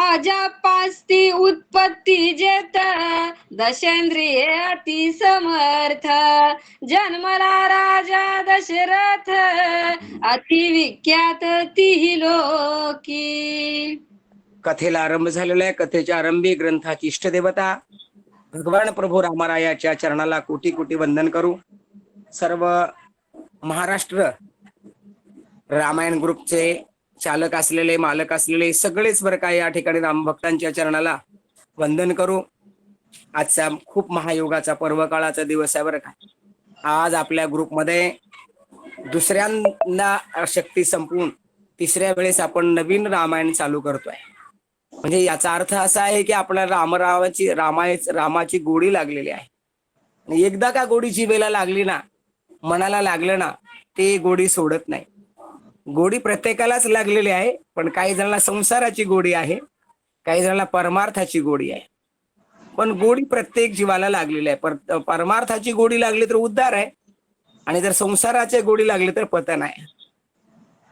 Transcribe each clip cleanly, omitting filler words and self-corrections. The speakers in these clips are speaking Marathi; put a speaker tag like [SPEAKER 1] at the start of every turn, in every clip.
[SPEAKER 1] राजा पास्ती उत्पत्ती जेत, दशेंद्रिये अति समर्थ. जन्मला राजा दशरथ, अति विख्यात तिही लोकी.
[SPEAKER 2] कथेला आरंभ झालेला आहे. कथेच्या आरंभी ग्रंथाची इष्टदेवता भगवान प्रभू रामरायाच्या चरणाला कोटी कोटी वंदन करू. सर्व महाराष्ट्र रामायण ग्रुपचे चालक असलेले, मालक असलेले सगळेच बरं का या ठिकाणी रामभक्तांच्या चरणाला वंदन करू. आजचा खूप महायोगाचा पर्व काळाचा दिवस आहे बरं का. आज आपल्या ग्रुपमध्ये दुसऱ्यांदा शक्ती संपवून तिसऱ्या वेळेस आपण नवीन रामायण चालू करतोय. म्हणजे याचा अर्थ असा आहे की आपल्याला रामाची गोडी लागलेली आहे. आणि एकदा का गोडी जिभेला लागली ना, मनाला लागलं ना, ते गोडी सोडत नाही. गोडी प्रत्येकालाच लागलेली आहे, पण काही जणांना संसाराची गोडी आहे, काही जणांना परमार्थाची गोडी आहे. पण गोडी प्रत्येक जीवाला लागलेली आहे. परमार्थाची गोडी लागली तर उद्धार आहे, आणि जर संसाराची गोडी लागली तर पतन आहे.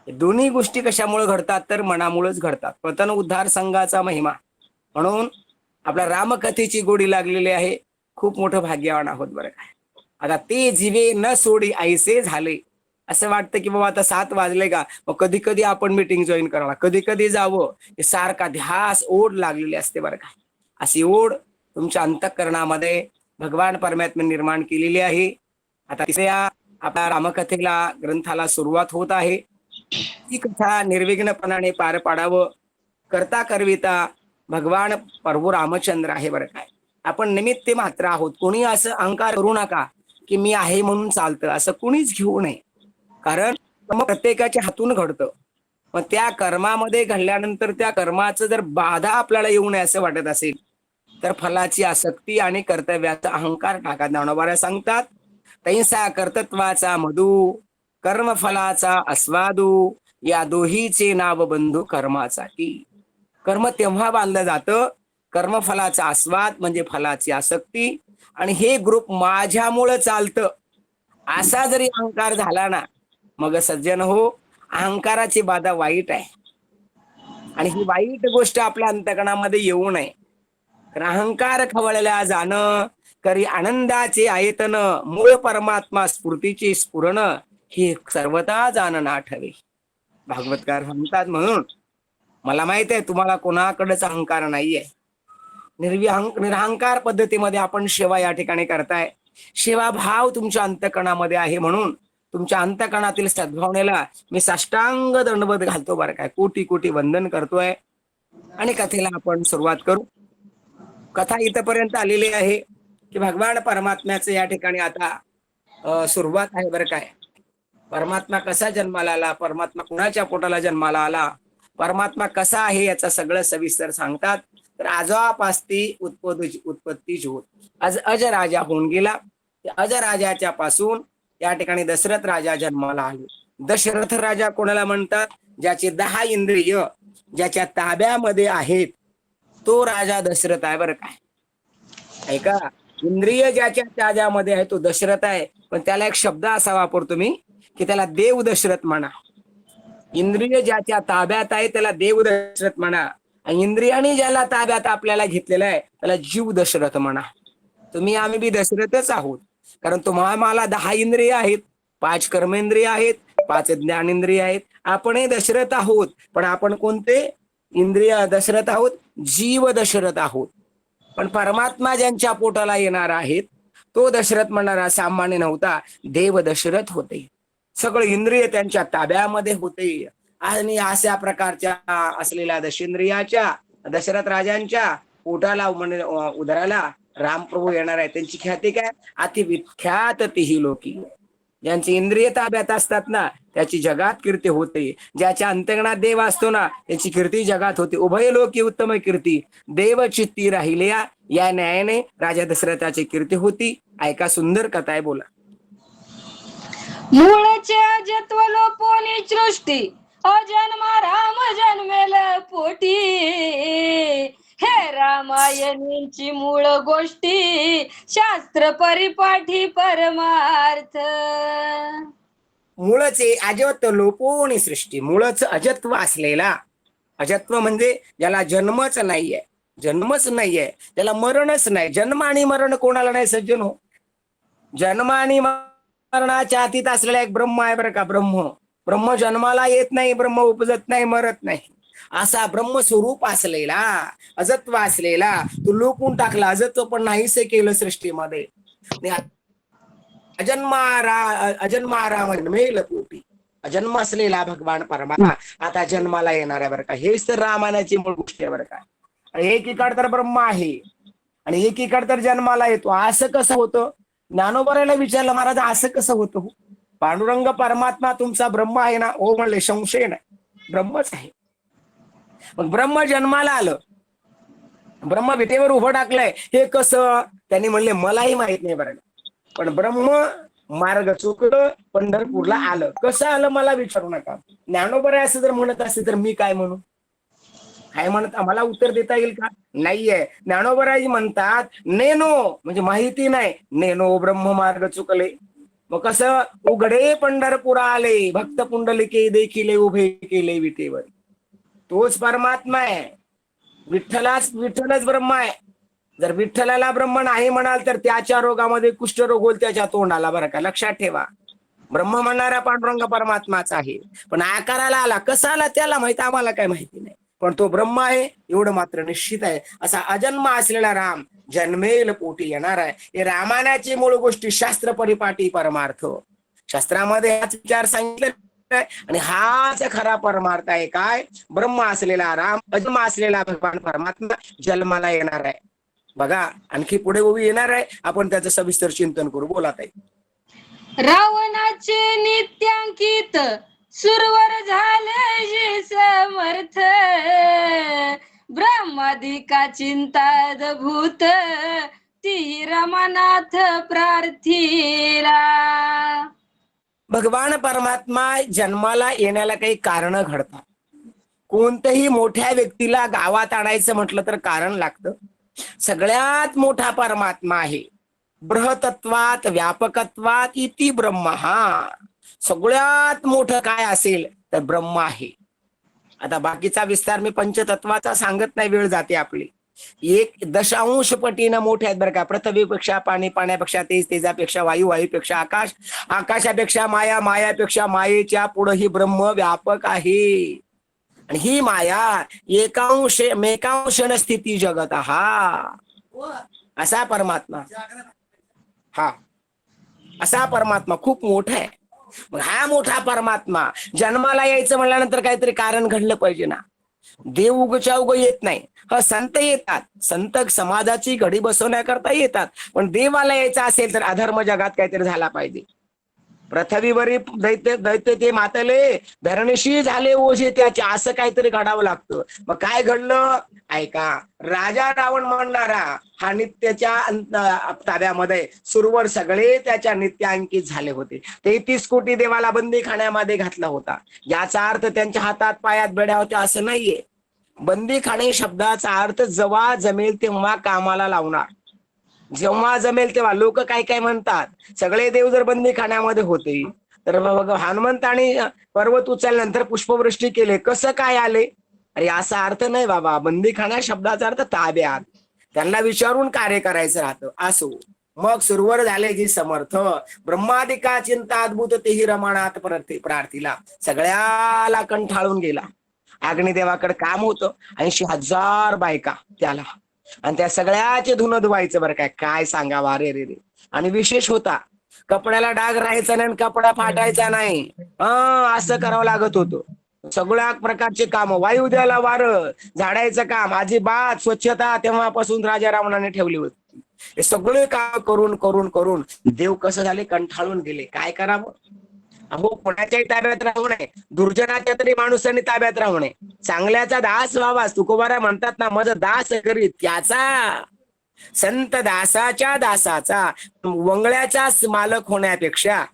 [SPEAKER 2] दोन्ही गोष्टी कशामुळे घडतात तर मनामुळेच घडतात. पतन उद्धार संघाचा महिमा. म्हणून आपल्या रामकथेची गोडी लागलेली आहे. खूप मोठं भाग्यवान आहोत बरं काय. आता ते जीवे न सोडी ऐसे झाले. असं वाटतं की बाबा आता 7 वाजले का, मग कधी कधी आपण मीटिंग जॉईन करावं, कधी कधी जावं, हे सारखा ध्यास ओढ लागलेली असते बरं का. अशी ओढ तुमच्या अंतःकरणामध्ये भगवान परमात्मा निर्माण केलेली आहे. आता तिसऱ्या आपल्या रामकथेला ग्रंथाला सुरुवात होत आहे. ही कथा निर्विघ्नपणाने पार पाडावं करता करविता भगवान प्रभू रामचंद्र आहे बरं काय. आपण निमित्त मात्र आहोत. कोणी असं अहंकार करू नका की मी आहे म्हणून चालतं, असं कुणीच घेऊ नये. कारण प्रत्येकाच्या हातून घडतं. मग त्या कर्मामध्ये घडल्यानंतर त्या कर्माचं जर बाधा आपल्याला येऊ नये असं वाटत असेल तर फलाची आसक्ती आणि कर्तव्याचा अहंकार टाका. ज्ञानोबा सांगतात, तैसा कर्तृत्वाचा मधू, कर्मफलाचा अस्वादू, या दोहीचे नाव बंधू कर्माचा की. कर्म तेव्हा बांधलं जातं, कर्मफलाचा आस्वाद म्हणजे फलाची आसक्ती, आणि हे ग्रुप माझ्यामुळं चालतं असा जरी अहंकार झाला ना, मग सज्जन हो, अहंकाराची बाधा वाईट आहे. आणि ही वाईट गोष्ट आपल्या अंतःकरणामध्ये येऊ नये. अहंकार खवळल्या जाणं, करी आनंदाचे आयतन, मूळ परमात्मा स्फूर्तीची स्फुरण, हे सर्वता जाणं आठवे. भागवतकार म्हणतात. म्हणून मला माहित आहे तुम्हाला कोणाकडेच अहंकार नाहीये. निरहंकार पद्धतीमध्ये आपण सेवा या ठिकाणी करताय. सेवा भाव तुमच्या अंतःकरणामध्ये आहे. म्हणून तुमच्या अंतःकरणातील सद्भावनेला मी साष्टांग दंडवत घालतो बरं काय. कोटी कोटी वंदन करतोय. आणि कथेला आपण सुरुवात करू. कथा इथपर्यंत आलेली आहे की भगवान परमात्म्याचं या ठिकाणी आता सुरुवात आहे बरं काय. परमात्मा कसा जन्माला आला, परमात्मा कुणाच्या पोटाला जन्माला आला, परमात्मा कसा आहे याचा सगळं सविस्तर सांगतात. तर आजोपास्ती उत्पत्ती होत. आज अज राजा होऊन गेला. अज राजाच्या पासून या ठिकाणी दशरथ राजा जन्माला आले. दशरथ राजा कोणाला म्हणतात? ज्याचे 10 इंद्रिय ज्याच्या ताब्यामध्ये आहेत तो राजा दशरथ आहे बरं काय. ऐका, इंद्रिय ज्याच्या ताब्यामध्ये आहे तो दशरथ आहे. पण त्याला एक शब्द असा वापरतो मी की त्याला देव दशरथ म्हणा. इंद्रिय ज्याच्या ताब्यात आहे त्याला देव दशरथ म्हणा. आणि इंद्रियाने ज्याला ताब्यात आपल्याला घेतलेलं आहे त्याला जीव दशरथ म्हणा. तुम्ही आम्ही बी दशरथच आहोत. कारण तुम्हाला मला 10 इंद्रिय आहेत, 5 कर्मेंद्रिय आहेत, 5 ज्ञानेंद्रिय आहेत. आपणही दशरथ आहोत. पण आपण कोणते इंद्रिय दशरथ आहोत? जीव दशरथ आहोत. पण परमात्मा ज्यांच्या पोटाला येणार आहेत तो दशरथ म्हणणारा सामान्य नव्हता, देव दशरथ होते. सगळे इंद्रिय त्यांच्या ताब्यामध्ये होते. आणि अशा प्रकारच्या असलेल्या दशेंद्रियाच्या दशरथ राजांच्या पोटाला उदराला रामप्रभू येणार आहे. त्यांची ख्याती काय? अति विख्यात तिही लोकी. ज्यांची इंद्रिय ताब्यात असतात ना त्याची जगात कीर्ती होते. ज्याच्या अंतर्गणात देव असतो ना त्याची कीर्ती जगात होते. उभय लोकी उत्तम कीर्ती देव चित्ती राहिले, या न्यायाने राजा दशरथाची कीर्ती होती. ऐका, सुंदर कथा आहे. बोला.
[SPEAKER 1] मूळचे अजत्व लोपोनी सृष्टी, अजन्मा राम जन्मेल पोटी. हे रामायणींची मूळ गोष्टी, शास्त्र परिपाठी परमार्थ.
[SPEAKER 2] मूळचे अजत्व लोपोनी सृष्टी, मूळच अजत्व असलेला अजत्व म्हणजे ज्याला जन्मच नाहीये, जन्मच नाहीये, त्याला मरणच नाही. जन्म आणि मरण कोणाला नाही सज्जन हो. जन्म आणि मरणाच्या अतीत असलेला एक ब्रह्म आहे बरं का. ब्रह्म, ब्रह्म जन्माला येत नाही, ब्रह्म उपजत नाही, मरत नाही. असा ब्रह्मस्वरूप असलेला, अजत्व असलेला तो लोकून टाकला. अजत्व पण नाहीसे केलं सृष्टीमध्ये. अजन्मारा मेल पोटी अजन्म असलेला भगवान परमात्मा आता जन्माला येणार आहे बरं का. हेच तर रामायणाची मूळ गोष्ट आहे बरं का. एकीकडे तर ब्रह्म आहे आणि एकीकडे तर जन्माला येतो. असं कसं होतं? ज्ञानोबराला विचारलं, महाराज असं कसं होतं हो? पांडुरंग परमात्मा तुमचा ब्रह्म आहे ना? हो म्हणले, संशय नाही, ब्रह्मच आहे. मग ब्रह्म जन्माला आलं, ब्रह्म विटेवर उभं टाकलंय, हे कसं? त्यांनी म्हणले मलाही माहित नाही बरं, पण ब्रह्म मार्ग चुकलं, पंढरपूरला आलं. कसं आलं मला विचारू नका. ज्ञानोबराय असं जर म्हणत असेल तर मी काय म्हणू? काय म्हणत, आम्हाला उत्तर देता येईल का? नाहीये. ज्ञानोबराय म्हणतात नेनो म्हणजे माहिती नाही, नेनो ब्रह्म मार्ग चुकले. मग कसं? उघडे पंढरपुरा आले, भक्त पुंडलिके देखिले उभे केले विटेवर. तोच परमात्मा आहे. विठ्ठलच ब्रह्म आहे. जर विठ्ठलाला ब्रह्म नाही म्हणाल तर त्याच्या रोगामध्ये कुष्ठरोग होईल त्याच्या तोंडाला बरं का, लक्षात ठेवा. ब्रह्म म्हणणारा पांडुरंग परमात्माच आहे, पण आकाराला आला, कसा आला त्याला माहिती, आम्हाला काय माहिती नाही. पण तो ब्रह्म आहे एवढं मात्र निश्चित आहे. असा अजन्म असलेला राम जन्मेल पोटी येणार आहे. हे रामायणाची मूळ गोष्टी, शास्त्र परिपाटी परमार्थ. शास्त्रामध्ये हाच विचार सांगितले आणि हाच खरा परमार्थ आहे. काय? ब्रह्म असलेला राम, अजन्म असलेला भगवान परमात्मा जन्माला येणार आहे. बघा आणखी पुढे उभी येणार आहे, आपण त्याचं सविस्तर चिंतन करू. बोला ताई.
[SPEAKER 1] रावणाचे नित्यांकित सुरवर झाले जे समर्थ, ब्रह्मादिका चिंतादभूत ती रमानाथ प्रार्थिला.
[SPEAKER 2] भगवान परमात्मा जन्माला येण्याला काही कारण घडतात. कोणत्याही मोठ्या व्यक्तीला गावात आणायचं म्हटलं तर कारण लागतं. सगळ्यात मोठा परमात्मा आहे. बृहतत्वात व्यापकत्वात इति ब्रह्म. हा सगळ्यात मोठं काय असेल तर ब्रह्म आहे. आता बाकीचा विस्तार मी पंचतत्वाचा सांगत नाही, वेळ जाते आपली. 1 पटीनं मोठे आहेत बरं का. पृथ्वीपेक्षा पाणी, पाण्यापेक्षा तेज, तेजापेक्षा वायू, वायूपेक्षा आकाश, आकाशापेक्षा माया, मायापेक्षा मायेच्या पुढे ही ब्रह्म व्यापक आहे. आणि ही माया मेकांश स्थिती जगत हा असा परमात्मा. हा असा परमात्मा खूप मोठा आहे. मग हा मोठा परमात्मा जन्माला यायचं म्हणल्यानंतर काहीतरी कारण घडलं पाहिजे ना. देव उगच्या उग येत नाही. संत येतात, संत समाजाची घडी बसवण्याकरता येतात, पण देवाला यायचं असेल तर अधर्म जगात काहीतरी झाला पाहिजे. पृथ्वीवरील दैत्य ते मातले, धरणशी झाले ओझे त्याचे, असं काहीतरी घडावं लागतं. मग काय घडलं ऐका. राजा रावण म्हणणारा हा नित्याच्या ताब्यामध्ये, सुरवर सगळे त्याच्या नित्यांकित झाले होते. 33 कोटी देवाला बंदी खाण्यामध्ये घातला होता. याचा अर्थ त्यांच्या हातात पायात बेड्या होत्या असं नाहीये. बंदी खाणे शब्दाचा अर्थ जेव्हा जमेल तेव्हा कामाला लावणार, जेव्हा जमेल तेव्हा. लोक काय काय म्हणतात, सगळे देव जर बंदी खाण्यामध्ये होते तर हनुमंताने पर्वत उचलल्यानंतर पुष्पवृष्टी केले, कसं काय आले? अरे असा अर्थ नाही बाबा. बंदी खाण्या शब्दाचा अर्थ ताब्यात, त्यांना विचारून कार्य करायचं राहतं. असो. मग सुरवर झाले जी समर्थ, ब्रह्मादिका चिंता अद्भुत तेही रमानात प्रार्थीला. सगळ्याला कंठाळून गेला. अग्निदेवाकडे काम होतं, 80,000 बायका त्याला, आणि त्या सगळ्याचे धुणं धुवायचं बरं काय. काय सांगावा रे रे रे. आणि विशेष होता, कपड्याला डाग राहायचा नाही, कपडा फाटायचा नाही. असं करावं लागत होतं. सगळ्या प्रकारचे काम, वायू द्यायला वारं, झाडायचं काम, अजिबात स्वच्छता तेव्हापासून राजा रावणाने ठेवली होती. हे सगळे काम करून करून करून देव कसं झाले, कंठाळून गेले. काय करावं? अहो कोणाच्याही ताब्यात राहू नये, दुर्जनाच्या तरी माणसांनी ताब्यात राहू नये. चांगल्याचा दास व्हावा. तुकोबारा म्हणतात ना, मज दास करीत त्याचा, संत दासाच्या दासाचा, वंगळ्याचा मालक होण्यापेक्षा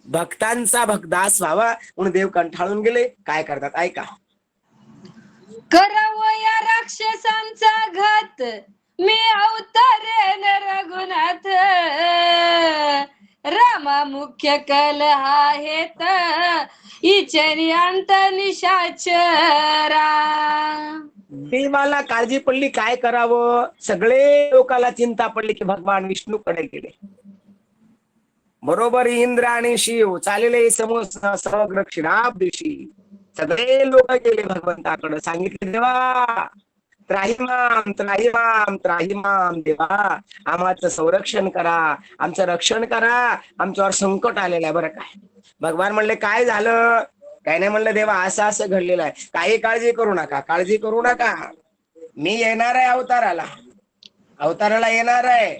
[SPEAKER 2] भक्तांचा भक्तदास व्हावा म्हणून देव कंठाळून गेले. काय करतात ऐका.
[SPEAKER 1] करावं या राक्षसांचा घात, मी अवतारेन रघुनाथ, रामा मुख्य कल आहेत, इचेनी अंत निशाचरा.
[SPEAKER 2] देवाला काळजी पडली काय करावं, सगळे लोकाला चिंता पडली की भगवान विष्णूकडे गेले. बरोबर इंद्र आणि शिव चाललेले समग्र क्षीराब्दिशी सगळे लोक गेले भगवंताकडे, सांगितले देवा त्राहिमाम त्राहिमाम त्राहिमाम, देवा आम्हाचं संरक्षण करा, आमचं रक्षण करा, आमच्यावर संकट आलेलं आहे. बरं काय भगवान म्हणले काय झालं, काय नाही म्हणलं देवा असं असं घडलेलं आहे, काही काळजी करू नका, काळजी करू नका, मी येणार आहे अवताराला येणार आहे.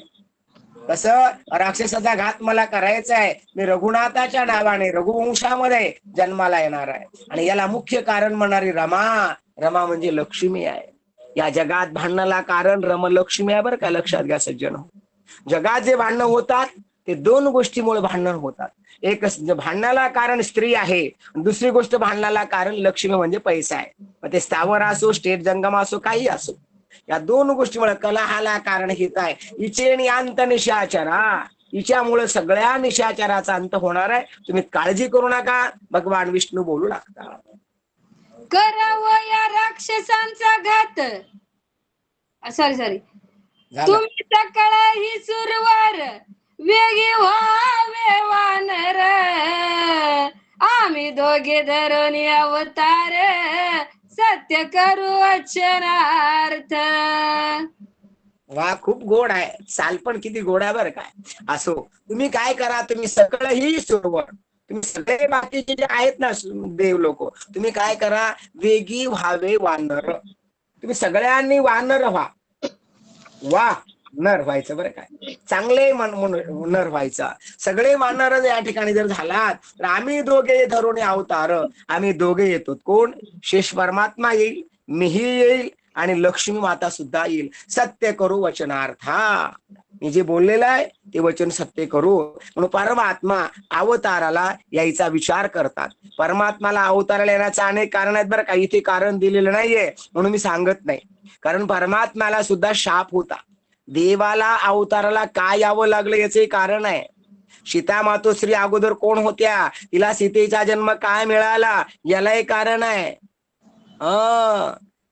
[SPEAKER 2] कसं राक्षसाचा घात मला करायचा आहे, मी रघुनाथाच्या नावाने रघुवंशामध्ये जन्माला येणार आहे. आणि याला मुख्य कारण म्हणणारी रमा म्हणजे लक्ष्मी आहे. या जगात भांडणाला कारण लक्ष्मी आहे. बरं का लक्षात घ्या सज्जन, जगात जे भांडणं होतात ते दोन गोष्टीमुळे भांडण होतात. एक भांडणाला कारण स्त्री आहे, दुसरी गोष्ट भांडणाला कारण लक्ष्मी म्हणजे पैसा आहे. मग ते स्थावर असो, स्टेट जंगम असो, काही असो, या दोन गोष्टीमुळे कलहाला कारण हित आहे. हिचे आणि अंत निशाचरा, हिच्यामुळे सगळ्या निशाचराचा अंत होणार आहे, तुम्ही काळजी करू नका. भगवान विष्णू बोलू लागतात,
[SPEAKER 1] करावं या राक्षसांचा घात. सॉरी तुम्ही सकळ ही सुरवार, वेगी व्हावे वानर, आम्ही दोघे धरून अवतार, सत्य करू वचनार्थ.
[SPEAKER 2] वा खूप गोड आहे, साल पण किती गोड आहे बरं काय. असो तुम्ही काय करा, तुम्ही सकळ ही सुरवर, तुम्ही सगळे बाकीचे जे आहेत ना देव लोक, तुम्ही काय करा, वेगी व्हावे वानर, तुम्ही सगळ्यांनी वानर वा नर व्हायचं. बरं काय चांगले नर व्हायचा. सगळे वानर या ठिकाणी जर झालात तर आम्ही दोघे धरून अवतार, आम्ही दोघे येतो. कोण, शेष परमात्मा येईल, मीही येईल आणि लक्ष्मी माता सुद्धा येईल. सत्य करू वचनार्था, मी जे बोललेलं आहे ते वचन सत्य करू. म्हणून परमात्मा अवताराला यायचा विचार करतात. परमात्माला अवताराला येण्याचं अनेक कारण आहेत बरं का, इथे कारण दिलेलं नाहीये म्हणून मी सांगत नाही. कारण परमात्म्याला सुद्धा शाप होता. देवाला अवताराला काय यावं लागलं याचे कारण आहे. सीता मातोश्री अगोदर कोण होत्या, तिला सीतेचा जन्म काय मिळाला यालाही कारण आहे.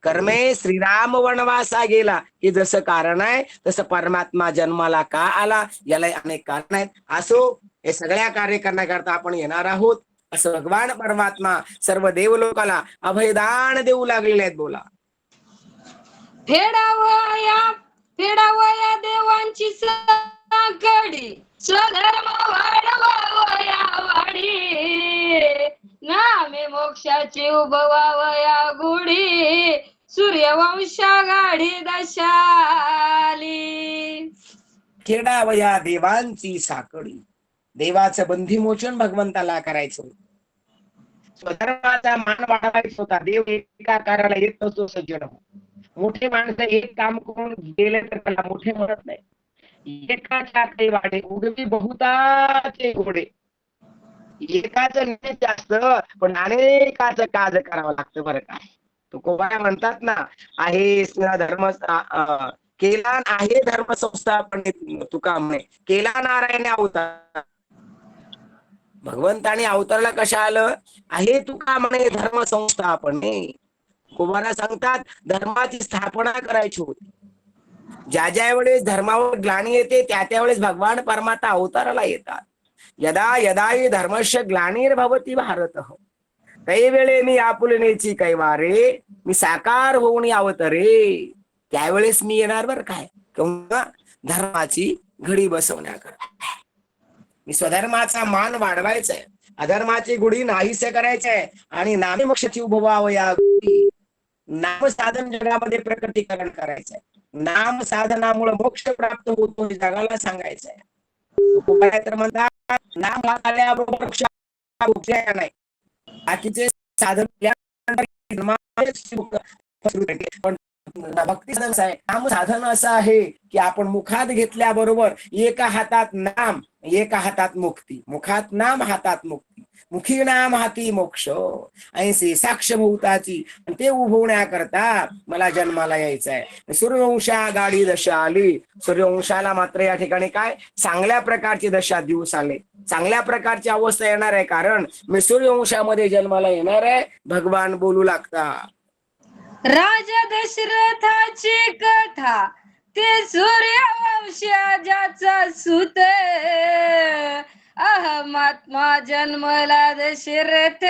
[SPEAKER 2] कर्मे श्रीराम वनवासा गेला हे जसं कारण आहे, तसं परमात्मा जन्माला का आला याला अनेक कारण आहेत. असो हे सगळ्या कार्य करण्याकरता आपण येणार आहोत, असं भगवान परमात्मा सर्व देवलोकाला अभयदान देऊ लागलेले आहेत. बोला,
[SPEAKER 1] फेडावया देवांची साकडी, स्वधर्म वाढवावया वाढी, नामे मोक्षाची उभवावया गुढी, सूर्यवंशा गाडी दशाली.
[SPEAKER 2] खेडावया देवांची साकडी, देवाचं बंधीमोचन भगवंताला करायचं, स्वधर्माचा मान वाढवायचा होता. देव एका कार्याला येत नसतो सज्जन. मोठे माणसं एक काम करून गेले तर त्याला मोठे म्हणत नाही. एकाच्या काही वाडे उगवी बहुताचे घोडे, एकाच नाही जास्त पण अनेकाचं काज करावं लागतं. बरं काय तुकोबा म्हणतात ना, आहे धर्म केला आहे धर्म संस्थापन, तुका म्हणे केला नारायण अवतार. भगवंताने अवतारला कशा आलं आहे, तुका म्हणे धर्म संस्थापने. कुमारा सांगतात धर्माची स्थापना करायची होती. ज्या ज्या वेळेस धर्मावर ग्लानी येते त्या त्यावेळेस भगवान परमात्मा अवताराला येतात. यदा यदा धर्मस्य ग्लानिर्भवति भारत, काही वेळे मी आपुलनेची कैवारे, मी साकार होऊन अवतरे, त्यावेळेस मी येणार. बरं काय किंवा धर्माची घडी बसवण्याकरता. मी स्वधर्माचा मान वाढवायचा आहे, अधर्माची गुढी नाहीसे करायचे आहे आणि नामे मोक्षाची उभवावया गुढी, नाम साधन जगामध्ये प्रकटीकरण करायचंय. नाम साधनामुळे मोक्ष प्राप्त होतो हे जगाला सांगायचंय. तर म्हणतात नाम आल्याबरोबर नाही, बाकीचे साधन पण भक्ती साधन आहे. नाम साधन असं आहे की आपण मुखात घेतल्याबरोबर एका हातात नाम एका हातात मुक्ती, मुखात नाम हातात मुक्ती, मुखी नाम हाती मोक्ष, ऐसे साक्ष भूताची. ते उभवण्याकरता मला जन्माला यायचं आहे. सूर्यवंशा गाडी दशा आली. सूर्यवंशाला मात्र या ठिकाणी काय चांगल्या प्रकारची दशा दिवस आले, चांगल्या प्रकारची अवस्था येणार आहे. कारण मी सूर्यवंशामध्ये जन्माला येणार आहे. भगवान बोलू लागता,
[SPEAKER 1] राजा दशरथाची कथा, ते सूर्यवंशाचा सूत, अहमात्मा जन्मला दशरथ,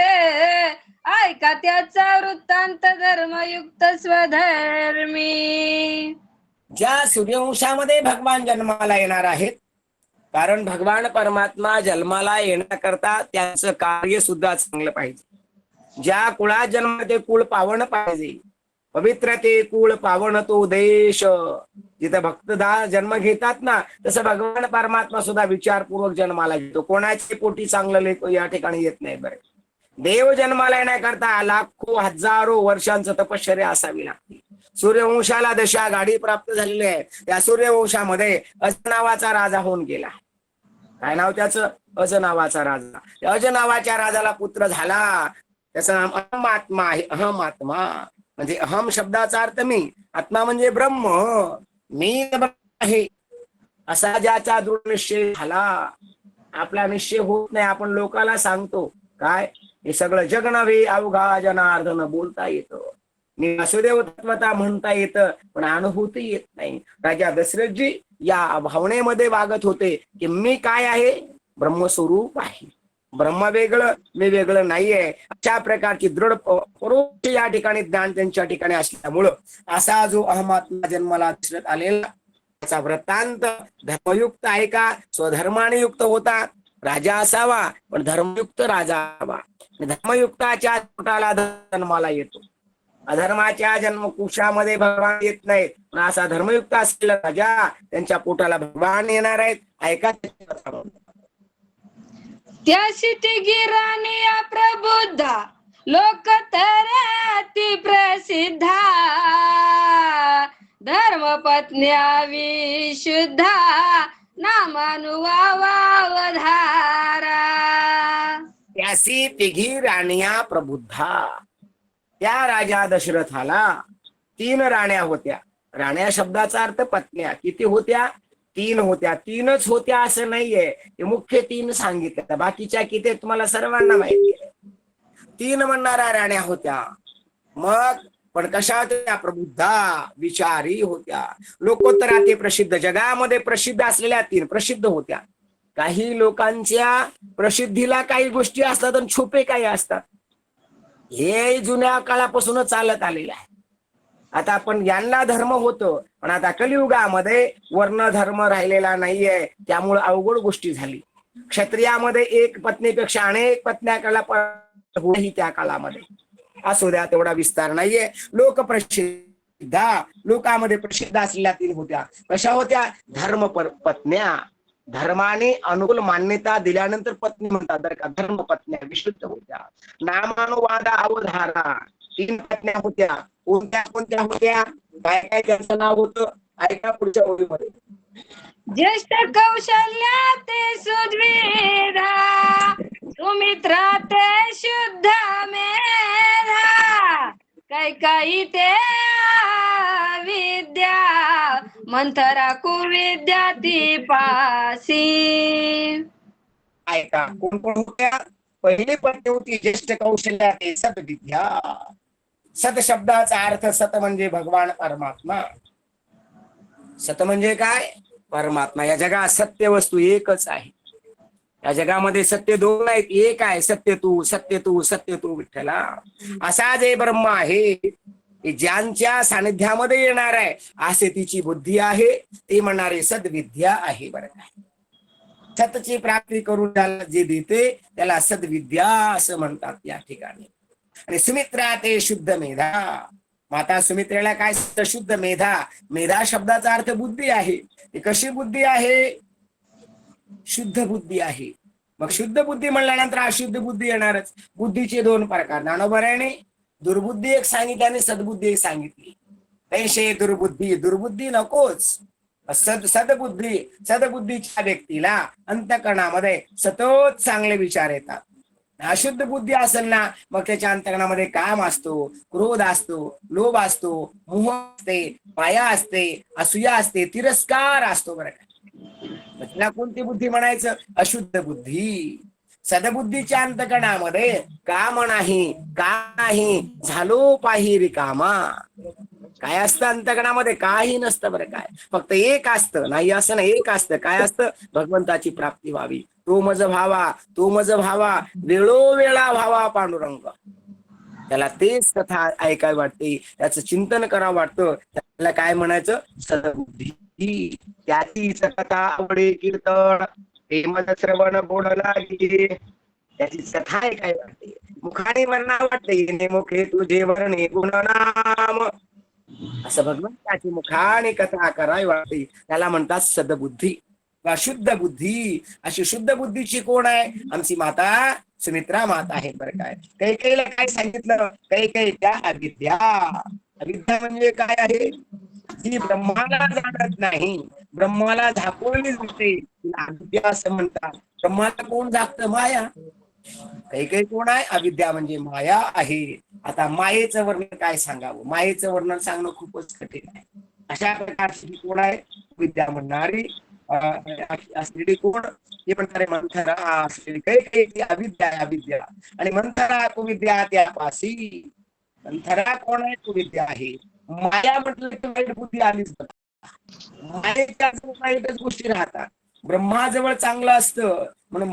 [SPEAKER 1] ऐका त्याचा वृत्तांत धर्मयुक्त स्वधर्मी.
[SPEAKER 2] ज्या सूर्यवंशामध्ये भगवान जन्माला येणार आहेत, कारण भगवान परमात्मा जन्माला येण्याकरता त्यांचं कार्य सुद्धा चांगलं पाहिजे. ज्या कुळात जन्म ते कुळ पावन पाहिजे. पवित्र ते कुळ पावन तो देश. जिथं भक्तदा जन्म घेतात ना, तसं भगवान परमात्मा सुद्धा विचारपूर्वक जन्माला येतो. कोणाची पोटी चांगलं लेख या ठिकाणी येत नाही. बरं, देव जन्माला येण्याकरता लाखो हजारो वर्षांचं तपश्चर्या असावी लागते. सूर्यवंशाला दशा गाडी प्राप्त झालेली आहे. त्या सूर्यवंशामध्ये अज नावाचा राजा होऊन गेला. काय नाव त्याचं? अज नावाचा राजा. त्या अज नावाच्या राजाला पुत्र झाला. त्याचं नाम अहमात्मा आहे. अहमात्मा म्हणजे अहम शब्दाचा अर्थ मी, आत्मा म्हणजे ब्रह्म, मी ब्रह्म आहे असा ज्याचा दृढ निश्चय झाला. आपला निश्चय होत नाही. आपण लोकाला सांगतो काय, हे सगळं जग नव्हे अवघा जनार्दन बोलता येतं, मी वासुदेव तत्वता म्हणता येतं, पण अनुभूती येत नाही. राजा दशरथजी या भावनेमध्ये वागत होते की मी काय आहे, ब्रह्मस्वरूप आहे. ब्रह्म वेगळं, मी वेगळं नाहीये. अशा प्रकारची दृढ परोक्ष या ठिकाणी ज्ञान त्यांच्या ठिकाणी असल्यामुळं असा जो अहमात्मा जन्माला दशरथ आलेला, त्याचा वृत्तांत धर्मयुक्त आहे का, स्वधर्माने युक्त होता. राजा असावा पण धर्मयुक्त राजा असावा. धर्मयुक्ताच्या पोटाला जन्माला येतो. अधर्माच्या जन्मकुशामध्ये भगवान येत नाहीत. पण असा धर्मयुक्त असलेला राजा, त्यांच्या पोटाला भगवान येणार आहेत. ऐका
[SPEAKER 1] त्याशी ती गिराणी प्रबुद्धा, लोक तर अति प्रसिद्धा, धर्मपत्न्या विशुद्धा, नामानुवावावधारा.
[SPEAKER 2] त्यासी तिघी राण्या प्रबुद्धा. त्या राजा दशरथाला 3 राण्या होत्या. राण्या शब्दाचा अर्थ पत्न्या. किती होत्या? 3 होत्या. 3च होत्या असं नाहीये, ते मुख्य 3 सांगितल्या. बाकीच्या किती तुम्हाला सर्वांना माहिती आहे. 3 म्हणणाऱ्या राण्या होत्या. मग पण कशा होत्या? प्रबुद्धा, विचारी होत्या. लोकोत्तरा ते प्रसिद्ध, जगामध्ये प्रसिद्ध असलेल्या 3 प्रसिद्ध होत्या. काही लोकांच्या प्रसिद्धीला काही गोष्टी असतात आणि छुपे काही असतात. हे जुन्या काळापासूनच चालत आलेलं आहे. आता आपण यांना धर्म होतं, पण आता कलियुगामध्ये वर्ण धर्म राहिलेला नाहीये. त्यामुळे अवघड गोष्टी झाली. क्षत्रियामध्ये एक पत्नीपेक्षा अनेक पत्न्या त्या काळामध्ये असू द्या, तेवढा विस्तार नाहीये. लोक प्रसिद्धा, लोकांमध्ये प्रसिद्ध असलेल्या 3 होत्या. कशा होत्या? धर्म पत्न्या. धर्माने अनुकूल मान्यता दिल्यानंतर पत्नी म्हणतात बरं का. धर्म पत्न्या विशुद्ध होत्या. नामानुवादा अवधारा. 3 पत्न्या होत्या. कोणत्या कोणत्या होत्या? काय काय त्यांचं नाव होतं? ऐका पुढच्या ओळीमध्ये.
[SPEAKER 1] ज्येष्ठ कौशल्या ते सुद्विधा, सुमित्रा ते शुद्ध मेधा, कैकाई ते विद्या, मंथरा कुविद्या ती पासी.
[SPEAKER 2] ऐका कोण कोण होत्या? पहिली पत्नी होती ज्येष्ठ कौशल्या ते सद्विद्या. सत शब्दाचा अर्थ सत म्हणजे भगवान परमात्मा. सत म्हणजे काय? परमात्मा. या जगात सत्य वस्तू एकच आहे. या जगामध्ये सत्य 2 आहेत, एक आहे सत्य तू, सत्य तू, सत्य तू विठ्ठला. असा जे ब्रह्म आहे, ज्यांच्या सानिध्यामध्ये येणार आहे, असे तिची बुद्धी आहे. ते म्हणणारे सद्विद्या आहे. बरं काय, सतची प्राप्ती करून त्याला जे देते त्याला सद्विद्या असं म्हणतात या ठिकाणी. आणि सुमित्रा ते शुद्ध मेधा. माता सुमित्रेला काय? शुद्ध मेधा. मेधा शब्दाचा अर्थ बुद्धी आहे. ती कशी बुद्धी आहे? शुद्ध बुद्धी आहे. मग शुद्ध बुद्धी म्हणल्यानंतर अशुद्ध बुद्धी येणारच. बुद्धीचे 2 प्रकार ज्ञानोबराने दुर्बुद्धी एक सांगितली आणि सद्बुद्धी एक सांगितली. तैशे दुर्बुद्धी. दुर्बुद्धी नकोच. सदबुद्धीच्या व्यक्तीला अंतःकरणामध्ये सतत चांगले विचार येतात. अशुद्ध बुद्धी असेल ना, मग त्याच्या अंतःकरणामध्ये काम असतो, क्रोध असतो, लोभ असतो, मोह असते, माया असते, असूया असते, तिरस्कार असतो. बरं का, तिला कोणती बुद्धी म्हणायचं? अशुद्ध बुद्धी. सदबुद्धीच्या अंतःकरणामध्ये काम नाही, झालो पाही रिकामा. काय असतं अंतःकरणामध्ये? काही नसतं. बरं काय, फक्त एक असतं. नाही असं नाही, एक असतं. काय असतं? भगवंताची प्राप्ती व्हावी. तो मज भावा, वेळोवेळा भावा पांडुरंग. त्याला तेच कथा ऐकाय वाटते, त्याचं चिंतन करावं वाटतं. त्याला काय म्हणायचं? सदबुद्धी. त्याची कथा आवडे कीर्तन, प्रेमद श्रवण गोड लागे. त्याची कथा ऐकाय वाटते, मुखाने म्हणा वाटते, मुखे तुझे वर्णे गुणनाम. असं भगवंताची मुखाने कथा करावी वाटते, त्याला म्हणतात सदबुद्धी. शुद्ध बुद्धी. अशी शुद्ध बुद्धीची कोण आहे? आमची माता सुमित्रा माता आहे. बरं काय, कैकेयीला काय सांगितलं? कैकेयी त्या अविद्या. अविद्या म्हणजे काय आहे? जी ब्रह्माला जाणत नाही, ब्रह्माला झाकोळली जाते, तिला अविद्या असं म्हणतात. ब्रह्माला कोण झाकतं? माया. कैकेयी कोण आहे? अविद्या म्हणजे माया आहे. आता मायेचं वर्णन काय सांगावं? मायेचं वर्णन सांगणं खूपच कठीण आहे. अशा प्रकारची कोण आहे? विद्या म्हणणारी असलेली कोण? हे म्हणणारे मंथरा असलेली कैकेयी अविद्या आहे. अविद्या आणि मंथरा कुविद्या त्यापासी. मंथरा कोण आहे? कुविद्या आहे. माया म्हटलं की वाईट बुद्धी आलीच. मायेच्या वाईटच गोष्टी राहतात. ब्रह्माजवळ चांगलं असतं, म्हणून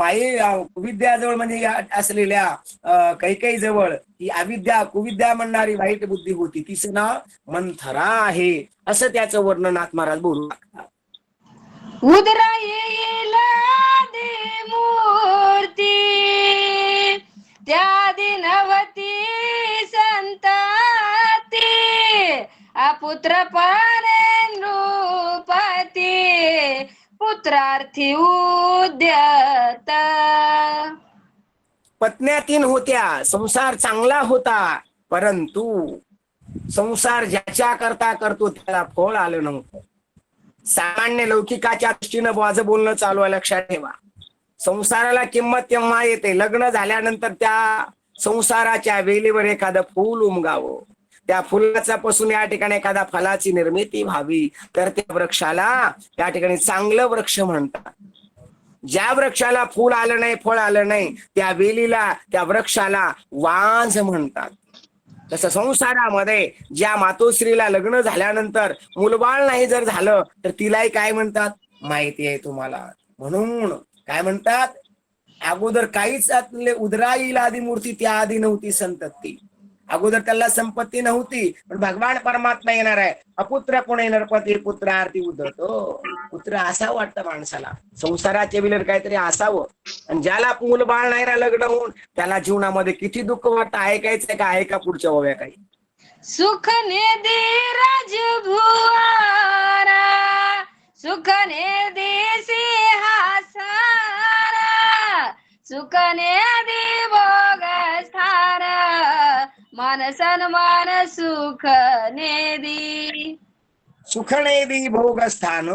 [SPEAKER 2] विद्याजवळ म्हणजे या असलेल्या कैकेयी जवळ ही अविद्या कुविद्या म्हणणारी वाईट बुद्धी होती. तिचं नाव मंथरा आहे, असं त्याचं वर्णनात महाराज बोलू लागतात.
[SPEAKER 1] उदरा येईल आदी मूर्ती, त्या दिनवती संतती, अपुत्र पारे नृपती, पुत्रार्थी उद्यत.
[SPEAKER 2] पत्न्या 3 होत्या, संसार चांगला होता, परंतु संसार ज्याच्या करता करतो त्याला फळ आलं नव्हतं. सामान्य लौकिकाच्या दृष्टीनं माझं बोलणं चालू आहे, लक्षात ठेवा. संसाराला किंमत तेव्हा येते लग्न झाल्यानंतर त्या संसाराच्या वेलीवर एखादं फूल उमगावं, त्या फुलाचा पासून या ठिकाणी एखादा फलाची निर्मिती व्हावी, तर त्या वृक्षाला त्या ठिकाणी चांगलं वृक्ष म्हणतात. ज्या वृक्षाला फूल आलं नाही, फळ आलं नाही, त्या वेलीला, त्या वृक्षाला वांझ म्हणतात. तसं संसारामध्ये ज्या मातोश्रीला लग्न झाल्यानंतर मुलबाळ नाही जर झालं, तर तिलाही काय म्हणतात माहिती आहे तुम्हाला. म्हणून काय म्हणतात, अगोदर काहीच उदरा येईल आदी मूर्ती, त्या आधी नव्हती संतती. अगोदर त्याला संपत्ती नव्हती, पण भगवान परमात्मा येणार आहे. अपुत्र पुणे नरपती पुत्रार्थी उदतो. पुत्र असावं वाटतं माणसाला, संसाराचे विलर काहीतरी असावं. आणि ज्याला मूल बाळ नाही ना लग्न होऊन, त्याला जीवनामध्ये किती दुःख वाटतं. ऐकायचंय का? ऐका पुढच्या ओव्या काही.
[SPEAKER 1] सुख निधी राजभुवारा, सुख निधी सिंहासना, सुख निधी भोग स्थान, मान सन्मान सुख निधी.
[SPEAKER 2] सुखनेदी भोग स्थान.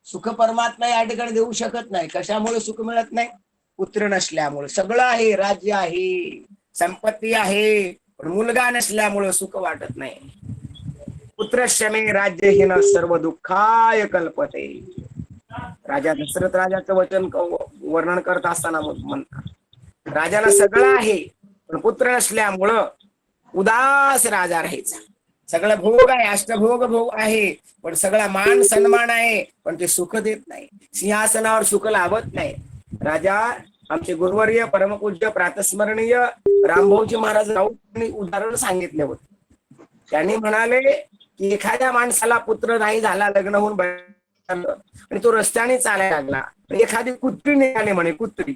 [SPEAKER 2] सुख परमात्मा या ठिकाणी देऊ शकत नाही. कशामुळे सुख मिळत नाही? पुत्र नसल्यामुळे. सगळं आहे, राज्य आहे, संपत्ती आहे, पण मुलगा नसल्यामुळे सुख वाटत नाही. पुत्रश्यमे राज्यहीन सर्व दुःखाय कल्पते. राजा दशरथ राजाचं वचन वर्णन करत असताना म्हणतात, राजाला सगळं आहे पण पुत्र नसल्यामुळं उदास राजा राहायचा. सगळं भोग आहे, अष्टभोग भोग आहे, पण सगळा मान सन्मान आहे, पण ते सुख देत नाही. सिंहासनावर सुख लाभत नाही. राजा आमचे गुरुवर्य परमपूज्य प्रातस्मरणीय रामभाऊजी महाराज राऊत उदाहरण सांगितले होते. त्यांनी म्हणाले की एखाद्या माणसाला पुत्र नाही झाला, लग्न होऊन आणि तो रस्त्याने चालायला लागला, एखादी कुत्री निघाली म्हणे, कुत्री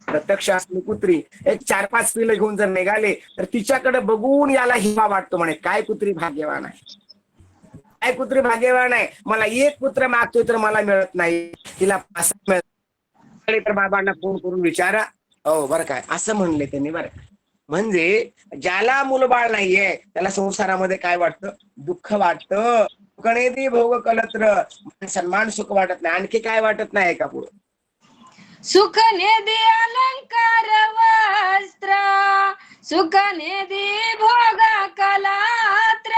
[SPEAKER 2] प्रत्यक्ष असली कुत्री एक 4-5 पिलं घेऊन जर निघाले, तर तिच्याकडे बघून याला हिवा वाटतो. म्हणे काय कुत्री भाग्यवान आहे, काय कुत्री भाग्यवान आहे. मला एक पुत्र मागतोय तर मला मिळत नाही, तिला 5 मिळत. तर बाबांना फोन करून विचारा. हो बरं काय, असं म्हणले त्यांनी. बरं म्हणजे ज्याला मुलबाळ नाहीये त्याला संसारामध्ये काय वाटतं? दुःख वाटतं. सुखनेदी भोग कलत्र, सन्मान सुख वाटत नाही. आणखी काय वाटत नाही का पुढे?
[SPEAKER 1] सुख नेदी अलंकार वस्त्र, सुख नेदी भोग कलात्र,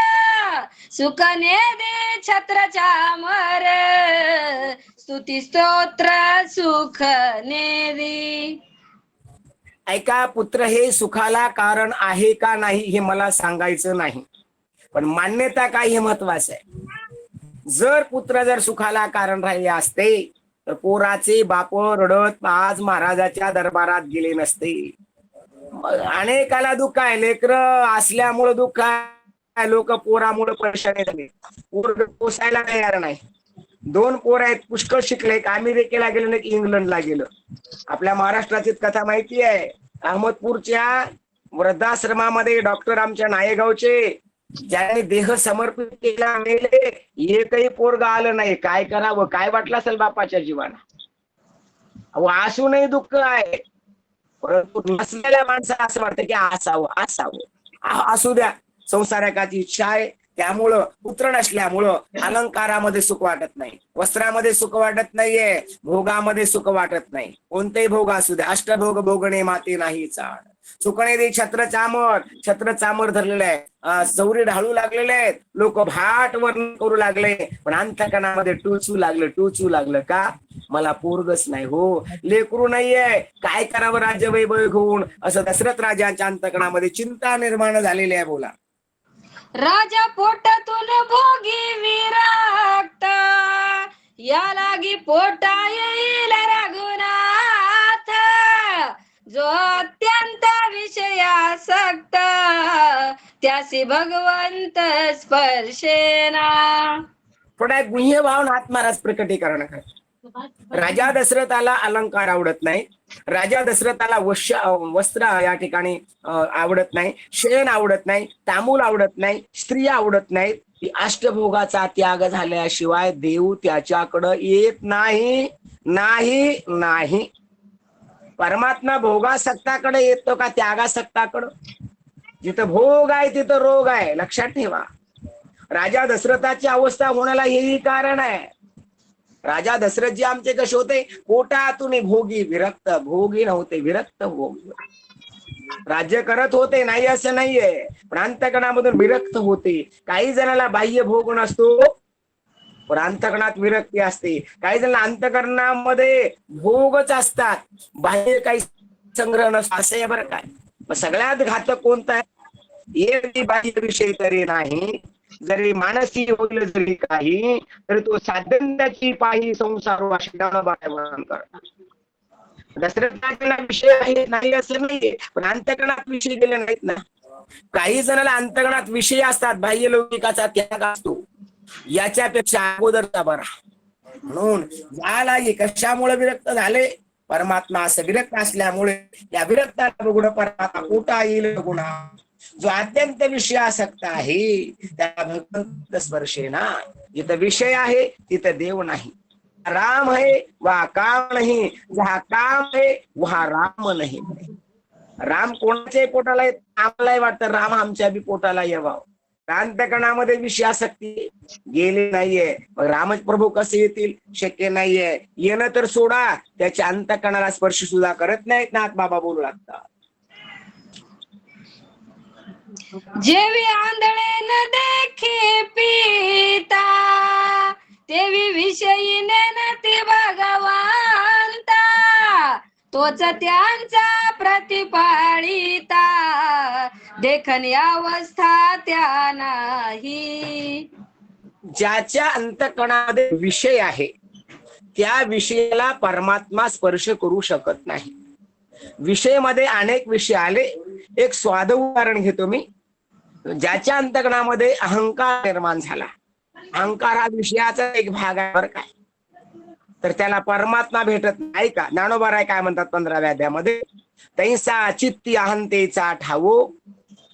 [SPEAKER 1] सुख नेदी छत्र चामर, स्तुती स्तोत्र सुख नेदी.
[SPEAKER 2] ऐका, पुत्र हे सुखाला कारण आहे का नाही हे मला सांगायचं नाही, पण मान्यता काय हे महत्वाचं आहे. जर पुत्र जर सुखाला कारण राहिले असते तर पोराचे बाप रडत आज महाराजाच्या दरबारात गेले नसते. अनेकाला दुःख आहे, लेकर असल्यामुळे दुःख आहे, लोक पोरामुळे परेशानी झाले, पोर पोसायला तयार नाही. 2 पोर आहेत, पुष्कळ शिकले, एक अमेरिकेला गेलं, एक इंग्लंडला गेलं. आपल्या महाराष्ट्राची कथा माहिती आहे. अहमदपूरच्या वृद्धाश्रमामध्ये डॉक्टर आमच्या नायगावचे ज्यांनी देह समर्पित केला मेले, एकही पोरगा आलं नाही. काय करावं, काय वाटलं असेल बापाच्या जीवाला. असूनही दुःख आहे, परंतु नसलेल्या माणसाला असं वाटतं की असावं असावं. असू द्या, संसारकाची इच्छा आहे. त्यामुळं पुत्र नसल्यामुळं अलंकारामध्ये सुख वाटत नाही, वस्त्रामध्ये सुख वाटत नाहीये, भोगामध्ये सुख वाटत नाही. कोणतेही भोग असू द्या, अष्टभोग भोगणे माते नाही चाड. सुकणे छत्र चामर धरलेले आहे, चौरी ढाळू लागलेले आहेत, लोक भाट वर्णन करू लागले, पण अंतकणामध्ये टोचू लागलं का मला पोरगच नाही हो, लेकरू नाहीये, काय करावं राज्य वैभव घेऊन, असं दशरथ राजांच्या अंतकणामध्ये चिंता निर्माण झालेली आहे. बोला.
[SPEAKER 1] राजा पोटातून भोगी विरक्त, या लागी पोटा येईल रघुनाथ, जो अत्यंत विषयासक्त, त्यासी भगवंत स्पर्शेना.
[SPEAKER 2] थोडा गुह्य भावना आत्माराज प्रकटीकरण करतात. राजा दशरथाला अलंकार आवडत नाही, राजा दशरथाला वस्त्र या ठिकाणी आवडत नाही, शयन आवडत नाही, तांबूल आवडत नाही, स्त्रिया आवडत नाहीत. अष्टभोगाचा त्याग झाल्याशिवाय देव त्याच्याकडं येत नाही नाही नाही. परमात्मा भोगासक्ताकडे येतो का त्यागासक्ताकडं? जिथं भोग आहे तिथं रोग आहे, लक्षात ठेवा. राजा दशरथाची अवस्था होण्याला हेही कारण आहे. राजा दशरथजी आमचे कसे होते? पोटातून भोगी विरक्त, भोगी नव्हते, विरक्त भोगी. राज्य करत होते, नाही असं नाहीये, पण अंतकणामधून विरक्त होते. काही जणाला बाह्य भोग नसतो पण अंतकणात विरक्ती असते. काही जणांना अंतकरणामध्ये भोगच असतात, बाह्य काही संग्रह नसतो, असं आहे बरं काय. मग सगळ्यात घातक कोणता आहे? ये बाह्य विषय तरी नाही, जरी मानसी होईल जरी काही, तरी तो साधन्याची पाही संसार वर्णन करतात. दशरथाला विषय आहे नाही असं नाहीये, पण अंतकणात विषय गेले नाहीत ना. काही जणाला अंतकणात विषय असतात, बाह्य लौकिकाचा त्याग असतो, याच्यापेक्षा अगोदरचा बरा. म्हणून याला कशामुळे विरक्त झाले? परमात्मा असं विरक्त असल्यामुळे या विरक्ताला बघून परमात्मा पोटा येईल गुन्हा. जो अत्यंत विषयासक्त आहे त्या भगवंत स्पर्शेना. जिथं विषय आहे तिथं देव नाही. राम है वहा काम नहीं, जहा काम है वहा राम नहीं. राम कोणाच्याही पोटाला येत, आम्हालाही वाटतं राम आमच्या बी पोटाला यावं. अंतकणामध्ये विषयासक्ती गेली नाहीये, रामच प्रभू कसे येतील? शक्य नाहीये. येणं तर सोडा, त्याच्या अंतकणाला स्पर्श सुद्धा करत नाहीत ना. बाबा बोलू लागतात.
[SPEAKER 1] जेवी आंधळे न देखे पिता, तेवी विषयी नेनती भगवंता, तोच त्यांचा प्रतिपाळिता, देखणी अवस्था त्या नाही.
[SPEAKER 2] ज्याच्या अंतकणामध्ये विषय आहे त्या विषयाला परमात्मा स्पर्श करू शकत नाही. विषयमध्ये अनेक विषय आले. एक स्वाद उदाहरण घेतो मी. ज्याच्या अंतकणामध्ये अहंकार निर्माण झाला, अहंकार हा विषयाचा एक भाग आहे बरं काय, तर त्याला परमात्मा भेटत नाही का. ज्ञानोबा काय म्हणतात 15व्या अध्यायामध्ये, तैसा चित्ती अहंतेचा ठावो,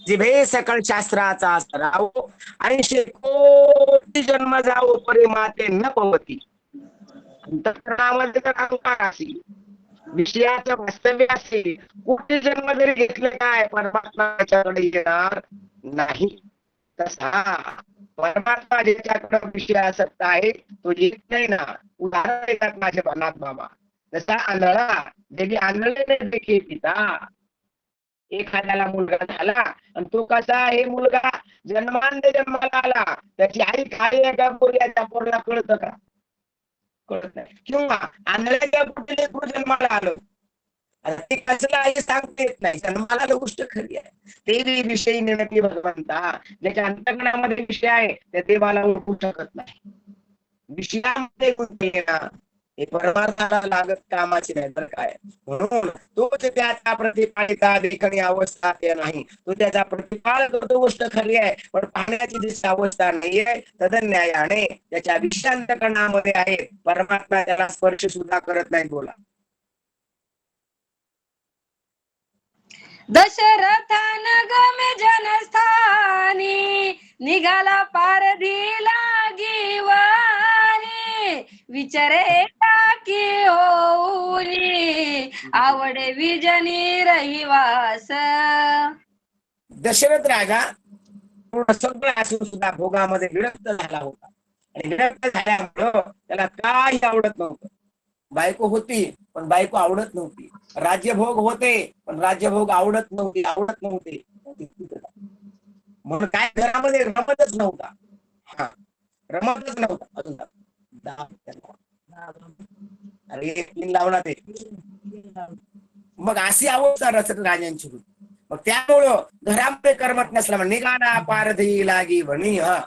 [SPEAKER 2] जिभे सकळ शास्त्राचा सरावो, 80 कोटी जन्म जावो परी माते न पवती. अंतकरणामध्ये जर अहंकार असेल, विषयाचं वास्तव्य असेल, कोटी जन्म जरी घेतलं काय परमात्माच्याकडे येणार नाही. तसा
[SPEAKER 3] परमात्मा ज्याच्याकडे विषय आसक्त आहे तो येत नाही ना. उदाहरण देतात माझे नाथ बाबा, जसा आंधळा ज्याची आंधळे देखील पिता. एखाद्याला मुलगा झाला आणि तो कसा आहे मुलगा, जन्मांध जन्माला आला, त्याची आई खाली एका पोरग्याच्या पोरला कळतं का? कळत नाही. किंवा आंधळ्याच्या पोटी लेकरू जन्माला आलं, ते कसलं आहे सांगता येत नाही. जन्माला गोष्ट खरी आहे. ते विषयी नेणती भगवंता, ज्याच्या अंतःकरणामध्ये विषय आहे त्या देवाला ओळखू शकत नाही. विषयामध्ये गुंतले ना हे परमार्थाला लागत कामाची नाही तर काय. म्हणून तोच त्याचा प्रतिपादिता देखणी अवस्था ते नाही. तो त्याचा प्रतिपाद करतो, गोष्ट खरी आहे, पण पाहण्याची दिशा अवस्था नाहीये. तदन्यायाने त्याच्या विषयांतकरणामध्ये आहे. परमात्मा त्याला स्पर्श सुद्धा करत नाही. बोला.
[SPEAKER 1] दशरथान गमे जनस्थानी, निघाला पारधी लागी वारी, विचारे टाकी होऊनी, आवडे विजनी रहिवास.
[SPEAKER 3] दशरथ राजा सगळं असून सुद्धा भोगामध्ये विरक्त झाला होता. आणि विरक्त झाल्यामुळं त्याला काही आवडत नव्हतं. बायको होती पण बायको आवडत नव्हती. राज्यभोग होते पण राज्यभोग आवडत नव्हते. म्हणून काय घरामध्ये रमतच नव्हता. हा, रमतच नव्हता. अजून अरे 3 लावला ते. मग अशी अवस्था दशरथ राजांची होती. मग त्यामुळं घरामध्ये करमत नसल्यामुळे निघाला पारधी लागी वणी. हा,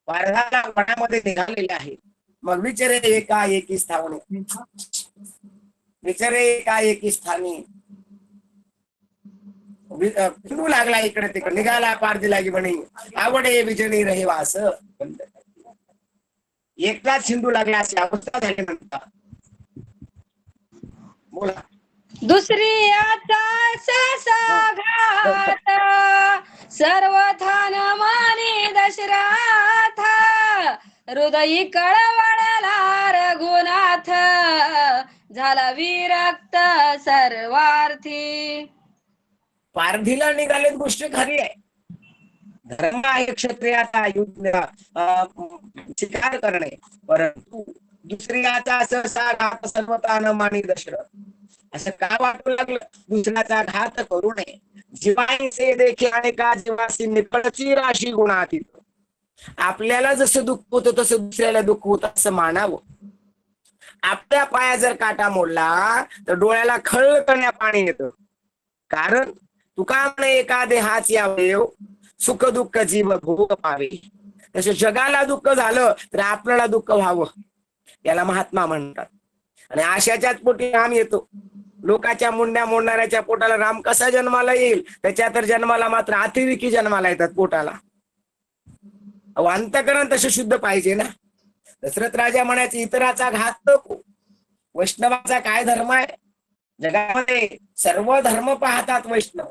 [SPEAKER 3] पारधाला वनामध्ये निघालेले आहे. मग विचारे एका एकी स्थानी, विचारे एका एकी स्थानी फिरू लागला इकडे तिकडे. निघाला पारधी लागी वणी, आवडे विजनी रहिवास. एकटाच हिंदू लागला अशी अवस्था झाली म्हणतात. बोला.
[SPEAKER 1] दुसरी आता सहसा घात, सर्वथान मानी दशरथ, हृदयी कळवळला रघुनाथ, झाला विरक्त सर्वार्थी.
[SPEAKER 3] पारधीला निघालेत गोष्ट खरी आहे. धर्म आहे क्षत्रियाचा युद्ध शिकार करणे, परंतु दुसऱ्याचा सहसा घात सर्वतान मानी दशरथ. असं का वाटू लागलं? दुसऱ्याचा घात करू नये. जीवांचे देखील अनेका जीवासी निकळची राशी गुणातीत. आपल्याला जसं दुःख होतं तसं दुसऱ्याला दुःख होत असं मानावं. आपल्या पाया जर काटा मोडला तर डोळ्याला खळ करण्या पाणी येतं. कारण तुका म्हणे एका देहाची अवयव, सुख दुःख जीव भोग पावे. तसे जगाला दुःख झालं तर आपल्याला दुःख व्हावं, याला महात्मा म्हणतात. आणि आशाच्याच पोटी राम येतो. लोकाच्या मुंड्या मोडणाऱ्याच्या पोटाला राम कसा जन्माला येईल? त्याच्या तर जन्माला मात्र अतिरेकी जन्माला येतात पोटाला. अंतःकरण तसे शुद्ध पाहिजे ना. दशरथ राजा म्हणायचे इतराचा घात नको. वैष्णवाचा काय धर्म आहे? जगामध्ये सर्व धर्म पाहतात वैष्णव.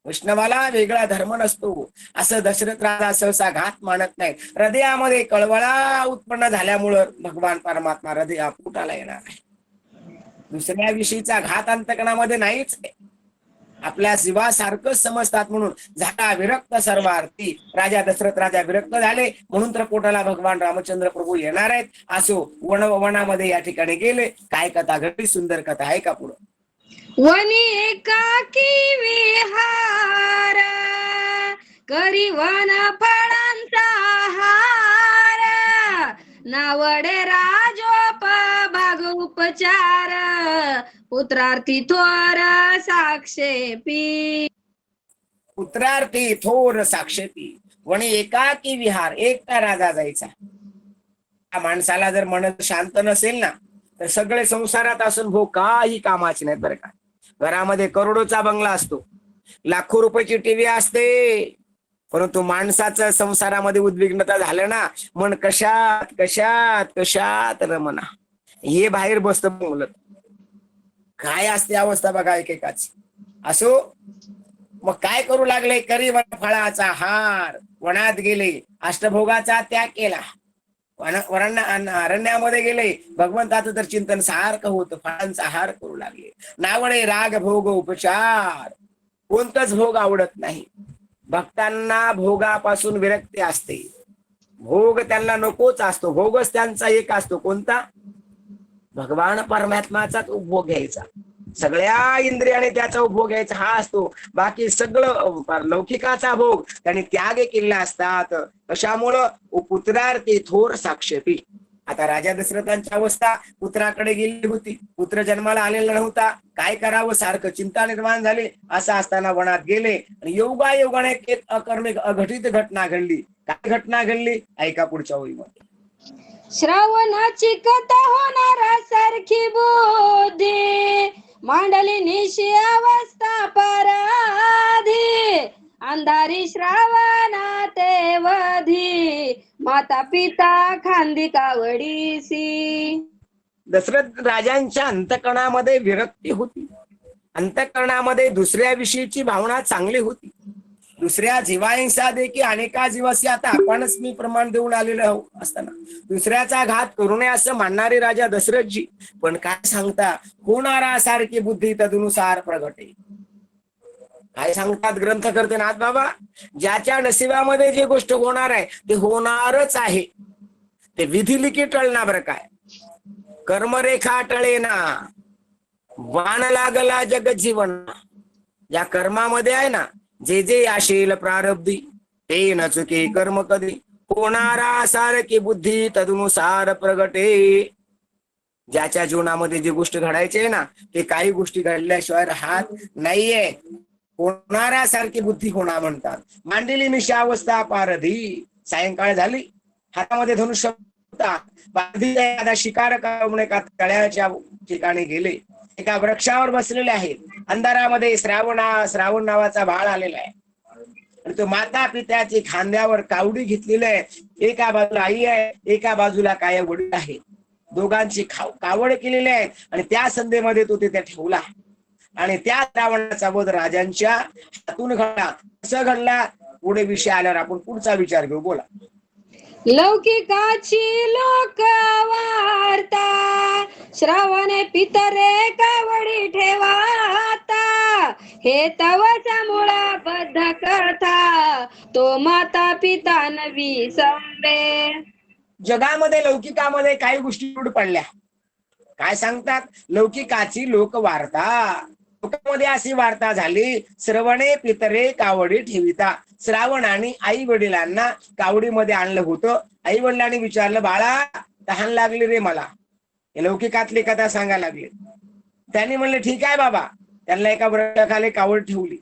[SPEAKER 3] वैष्णवाला वेगळा धर्म नसतो. असं दशरथ राजा सहसा घात मानत नाही. हृदयामध्ये कळवळा उत्पन्न झाल्यामुळं भगवान परमात्मा हृदया पोटाला येणार आहे. दुसऱ्या विषयीचा घात अंतःकरणामध्ये नाहीच आहे. आपल्या जीवासारखंच समजतात म्हणून झाला विरक्त सर्वार्थी. राजा दशरथ राजा विरक्त झाले म्हणून तर पोटाला भगवान रामचंद्र प्रभू येणार आहेत. असो वनामध्ये या ठिकाणी गेले. काय कथा घडली? सुंदर कथा आहे का पुढं?
[SPEAKER 1] वनी एकाकी विहार, करी वन फळांचा हार, नावडे राजोप भाग उपचार, पुत्रार्थी थोर साक्षेपी.
[SPEAKER 3] पुत्रार्थी थोर साक्षेपी. वणी एकाकी विहार, एकटा राजा जायचा. त्या माणसाला जर मन शांत नसेल ना तर सगळे संसारात असून भोग काही कामाचे नाही बरं का. घरामध्ये करोडोचा बंगला असतो, लाखो रुपयाची टीव्ही असते, परंतु माणसाचं संसारामध्ये उद्विग्नता झालं ना, मन कशात कशात कशात रमना. हे बाहेर बसतं बोलत. काय असते अवस्था बघा एकेकाची. असो मग काय करू लागले? करी वन फळाचा हार. वनात गेले, अष्टभोगाचा त्याग केला. अरण्यामध्ये गेले, भगवंताचं तर चिंतन सारखं होतं. फळांचा हार करू लागले. नावडे राग भोग उपचार. कोणताच भोग आवडत नाही. भक्तांना भोगापासून विरक्ती असते.
[SPEAKER 2] भोग त्यांना नकोच असतो, भोगच त्यांचा एक असतो, कोणता? भगवान परमात्माचाच उपभोग घ्यायचा, सगळ्या इंद्रियाने त्याचा उपभोग घ्यायचा हा असतो. बाकी सगळं लौकिकाचा भोग त्यांनी त्याग केलेला असतात. कशामुळं? पुत्रार्थी थोर साक्षेपी. आता राजा दशरथांची अवस्था पुत्राकडे गेली होती, पुत्र जन्माला आलेला नव्हता, काय करावं, सारखं चिंता निर्माण झाली. असं असताना वनात गेले आणि योगायोगाने एक अकर्मिक अघटित घटना घडली. काय घटना घडली? ऐका पुढच्या ओळीमध्ये.
[SPEAKER 1] श्रावणाची कथा होणार सारखी बुद्धी, मांडली निशी अवस्था पराधी, अंधारी श्रावणा ते वधी, माता पिता खांदी कावडीसी.
[SPEAKER 2] दशरथ राजांच्या अंतःकरणामध्ये विरक्ती होती, अंतःकरणामध्ये दुसऱ्या विषयीची भावना चांगली होती. दुसऱ्या जीवाहिंसा देखील अनेका जीवासी आता आपणच मी प्रमाण देऊन आलेलो असताना दुसऱ्याचा घात करू नये असं मानणारे राजा दशरथजी, पण काय सांगता, होणारा सारखी बुद्धी तदनुसार प्रगटे. काय सांगतात ग्रंथकर्ते नाथ बाबा, ज्याच्या नशिबामध्ये जे गोष्ट होणार आहे ते होणारच आहे. ते विधी लिखित टळणार बरं काय, कर्मरेखा टळेना, वाण लागला जग जीवन. या कर्मामध्ये आहे ना, जे जे असेल प्रारब्धी ते न चुके कर्म कधी, होणारा सारखी बुद्धी तदनुसार प्रगटे. ज्याच्या जीवनामध्ये जी गोष्ट घडायची आहे ना, ते काही गोष्टी घडल्याशिवाय राहत नाहीये. होणारा सारखी बुद्धी होणार म्हणतात. मांडलेली निशावस्था पारधी, सायंकाळ झाली, हातामध्ये धनुष्य होता, एखादा शिकार एका तळ्याच्या ठिकाणी गेले, एका वृक्षावर बसलेले आहेत. अंधारामध्ये श्रावण नावाचा बाळ आलेला आहे आणि तो माता पित्याची खांद्यावर कावडी घेतलेली आहे. एका बाजूला आई आहे, एका बाजूला काय वडील आहे. दोघांची कावड केलेली आहे आणि त्या संधीमध्ये तो तिथे ठेवला आणि त्या श्रावणाचा वध राजांच्या हातून घडला. कसं घडला? पुढे विषय आल्यावर आपण पुढचा विचार घेऊ. बोला.
[SPEAKER 1] लौकिकाची लोक वार्ता, श्रावणे पितरे कावडी ठेवाता, हे तवचा मुळा बद्ध कथा, तो माता पिता नवी संबे.
[SPEAKER 2] जगामध्ये लौकिकामध्ये काही गोष्टी उड पडल्या. काय सांगतात? लौकिकाची लोक वार्ता, लोकांमध्ये अशी वार्ता झाली, श्रवणे पितरे कावडी ठेविता. श्रावणाने आई वडिलांना कावडीमध्ये आणलं होतं. आई वडिलांनी विचारलं, बाळा तहान लागली रे मला, हे लौकिकातली कथा सांगायला लागली. त्यांनी म्हणले ठीक आहे बाबा. त्यांना एका वृक्षाखाली कावड ठेवली.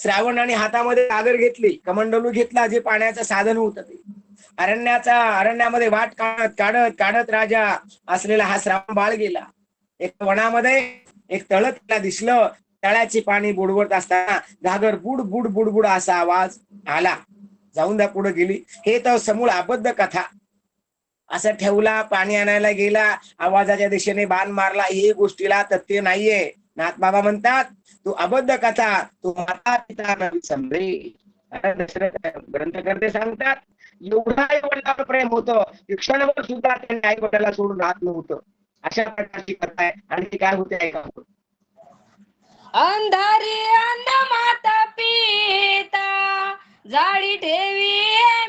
[SPEAKER 2] श्रावणाने हातामध्ये आगर घेतली, कमंडलू घेतला, जे पाण्याचं साधन होतं ते. अरण्यामध्ये वाट काढत काढत काढत राजा असलेला हा श्रावण बाळ गेला. एक वनामध्ये एक तळ त्याला दिसलं. तळ्याचे पाणी बुडवत असताना घागर बुड बुड बुडबुड असा आवाज आला. जाऊन द्या, पुढे गेली. हे तर समूळ अबद्ध कथा. असं ठेवला, पाणी आणायला गेला, आवाजाच्या दिशेने बाण मारला. हे गोष्टीला तथ्य नाहीये. नाथ बाबा म्हणतात तो अबद्ध कथा, तो माता पिता नवी संभ्रे. ग्रंथकर्ते सांगतात एवढा आई वडिलांवर प्रेम होतं की क्षणभर सुद्धा त्यांनी आई वडिलांना सोडून राहत नव्हतं. अशा प्रकारची कथा आहे. आणि ती काय होते ऐका.
[SPEAKER 1] अंधारी अंध माता पिता, जाळी ठेवी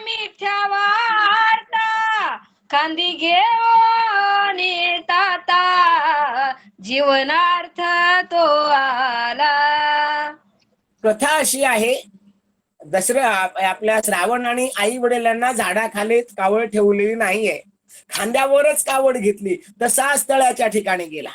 [SPEAKER 1] मिथ्या वार्ता, खांदी घेऊन ताता, जीवनार्थ तो आला.
[SPEAKER 2] कथा अशी आहे, दशरथ आपल्या श्रावणाने आई वडिलांना झाडाखाली कावड ठेवलेली नाहीये, खांद्यावरच कावड घेतली. तसाच तळ्याच्या ठिकाणी गेला.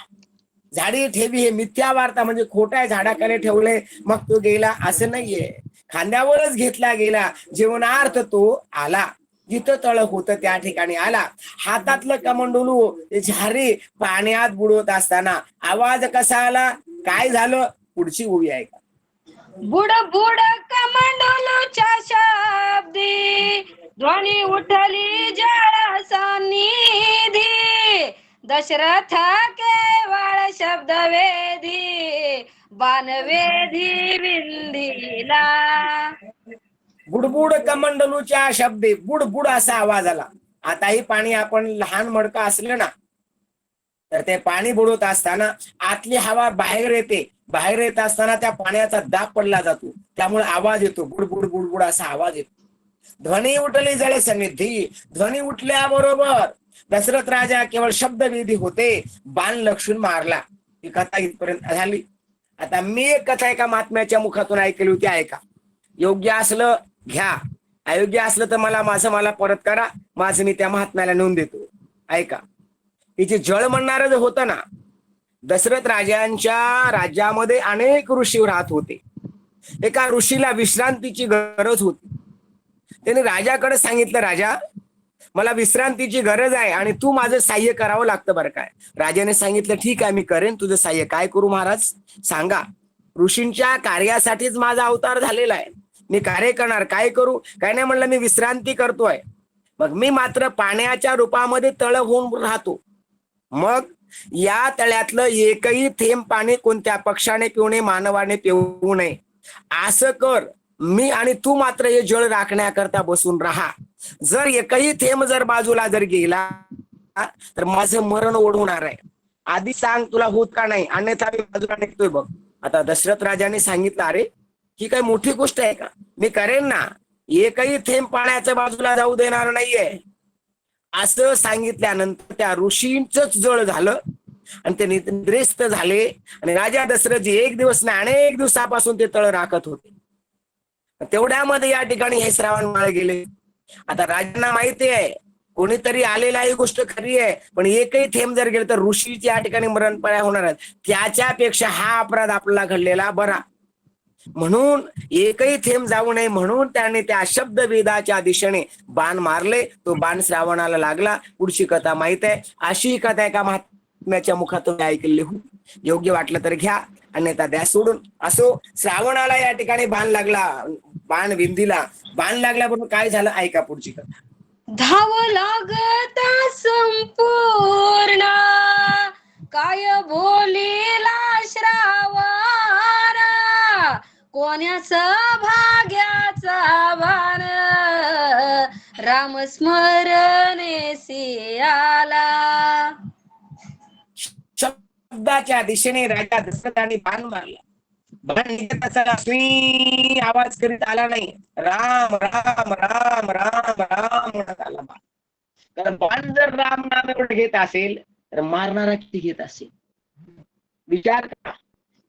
[SPEAKER 2] झाडी ठेवी हे मिथ्या वार्ता, म्हणजे खोट्या झाडाखाली ठेवले मग तो गेला असं नाहीये. खांद्यावरच घेतला गेला, जीवनार्थ तो आला. जिथं तळ होतं त्या ठिकाणी आला. हातातलं कमंडलू झारी पाण्यात बुडवत असताना आवाज कसा आला, काय झालं, पुढची ओवी आहे का.
[SPEAKER 1] बुड बुड कमंडलूच्या शब्दी, ध्वनी उठली जळ सन्निधी, दशरथ केवळ शब्द वेधी, बाणवेधी विंधीला.
[SPEAKER 2] बुडबुड कमंडलूच्या शब्दे, बुडबुड असा आवाज आला. आताही पाणी आपण लहान मडकं असलं ना, तर ते पाणी बुडवत असताना आतली हवा बाहेर येते. बाहेर येत असताना त्या पाण्याचा दाब पडला जातो, त्यामुळे आवाज येतो, बुडबुड बुडबुड असा आवाज येतो. ध्वनी उठली जळे सन्निधी. ध्वनी उठल्याबरोबर दशरथ राजा केवळ शब्दविधी होते, बाण लक्ष्मण मारला. ही कथा इथपर्यंत झाली. आता मी एक कथा एका महात्म्याच्या मुखातून ऐकली होती, ऐका. योग्य असलं घ्या, अयोग्य असलं तर मला परत करा, माझं मी त्या महात्म्याला नेऊन देतो. ऐका. तिचे जळ म्हणणारं जे होतं ना, दशरथ राजांच्या राज्यामध्ये अनेक ऋषी राहत होते. एका ऋषीला विश्रांतीची गरज होती. त्याने राजाकडे सांगितलं, राजा मला विश्रांतीची गरज आहे आणि तू माझं साह्य करावं लागतं बरं काय. राजाने सांगितलं, ठीक आहे मी करेन तुझं साह्य. काय करू महाराज सांगा. ऋषींच्या कार्यासाठीच माझा अवतार झालेला आहे, मी कार्य करणार, काय करू. काय नाही म्हणलं, मी विश्रांती करतोय. मग मी मात्र पाण्याच्या रूपामध्ये तळ होऊन राहतो. मग या तळ्यातलं एकही थेंब पाणी कोणत्या पक्षाने पिऊ नये, मानवाने पिऊ नये. असं कर, मी आणि तू मात्र हे जळ राखण्याकरता बसून राहा. जर एकही थेंब जर बाजूला जर गेला तर माझं मरण ओढवणार आहे. आधी सांग तुला होत का नाही, अन्यथा मी बाजूला निघतोय बघ. आता दशरथ राजाने सांगितलं, अरे ही काय मोठी गोष्ट आहे का, मी करेन ना, एकही थेंब पाण्याच्या बाजूला जाऊ देणार नाहीये. असं सांगितल्यानंतर त्या ऋषींचंच जळ झालं आणि ते निद्रेस्त झाले. आणि राजा दशरथजी एक दिवस ना अनेक दिवसापासून ते तळ राखत होते. तेवढ्यामध्ये या ठिकाणी हे श्रावणबाळ गेले. आता राजांना माहिती आहे कोणीतरी आलेला ही गोष्ट खरी आहे, पण एकही थेंब जर गेले तर ऋषीची या ठिकाणी मरणपाया होणार आहेत. त्याच्यापेक्षा हा अपराध आपल्याला घडलेला बरा. म्हणून एकही थेंब जाऊ नये म्हणून त्याने त्या शब्दवेदाच्या दिशेने बाण मारले. तो बाण श्रावणाला लागला. पुढची कथा माहित आहे. अशी कथा एका महात्म्याच्या मुखातून ऐकलेली हो. योग्य वाटलं तर घ्या, अन्यथा द्या सोडून. असो, श्रावणाला या ठिकाणी बाण लागला, बाण विंधीला बाण लागल्याबरोबर काय झालं ऐका पुढची कथा.
[SPEAKER 1] धाव लागता संपूर्ण काय बोलीला श्रावणा, कोण्याचा भाग्याचा बाण राम स्मरणेसी आला.
[SPEAKER 2] शब्दाच्या दिशेने राजा दशरथाने बाण मारला. बाण निघत असताना स्वी आवाज करीत आला नाही, राम राम राम राम राम म्हणत आला बाण. कारण बाण जर राम नाम एवढं घेत असेल तर मारणारा किती घेत असेल विचार करा.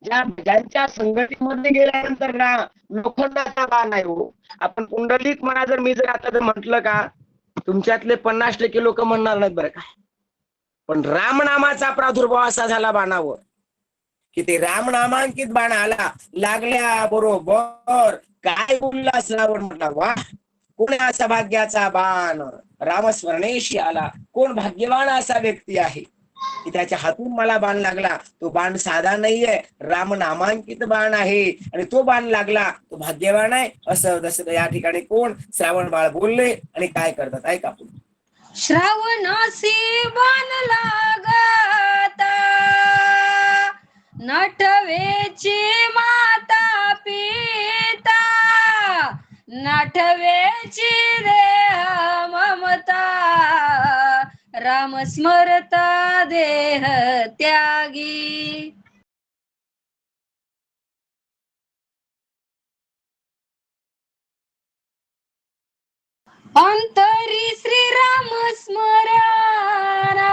[SPEAKER 2] ज्यांच्या संघटनेमध्ये गेल्यानंतर ना लोखंडाचा बाण आहे हो. आपण पुंडलिक म्हणा, जर मी जर आता जर म्हंटल का तुमच्यातले 50% लोक म्हणणार नाहीत बरं काय. पण रामनामाचा प्रादुर्भाव असा झाला बाणावर की ते रामनामांकित बाण आला. लागल्या बरोबर काय बोलला श्रावण, म्हटला वा कोण असा भाग्याचा बाण रामस्मरणेशी आला. कोण भाग्यवान असा व्यक्ती आहे की त्याच्या हातून मला बाण लागला. तो बाण साधा नाहीये, रामनामांकित बाण आहे आणि तो बाण लागला तो भाग्यवान आहे. असं जसं या ठिकाणी कोण श्रावण बाळ बोलले आणि काय करतात ऐका आपण.
[SPEAKER 1] श्रावणासी बाण लागता नटवेची माता पिता, नटवेची देह ममता, राम स्मरता देह त्यागी. अंतरी श्रीराम स्मरणा,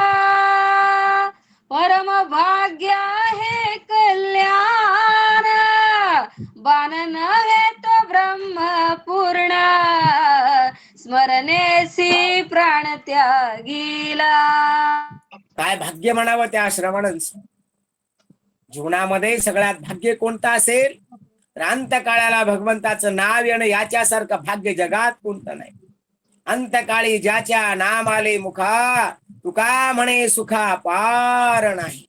[SPEAKER 1] परम भाग्य आहे कल्याण, बाण नव्हे तो ब्रह्म पूर्ण, स्मरणेसी प्राण त्यागीला.
[SPEAKER 2] काय भाग्य म्हणावं त्या श्रवणांचं. जीवनामध्ये सगळ्यात भाग्य कोणतं असेल तर अंतकाळाला भगवंताचं नाव येणं, याच्यासारखं भाग्य जगात कोणतं नाही. अंतकाळी ज्याच्या नाम आले मुखा, तुका म्हणे सुखा पार नाही.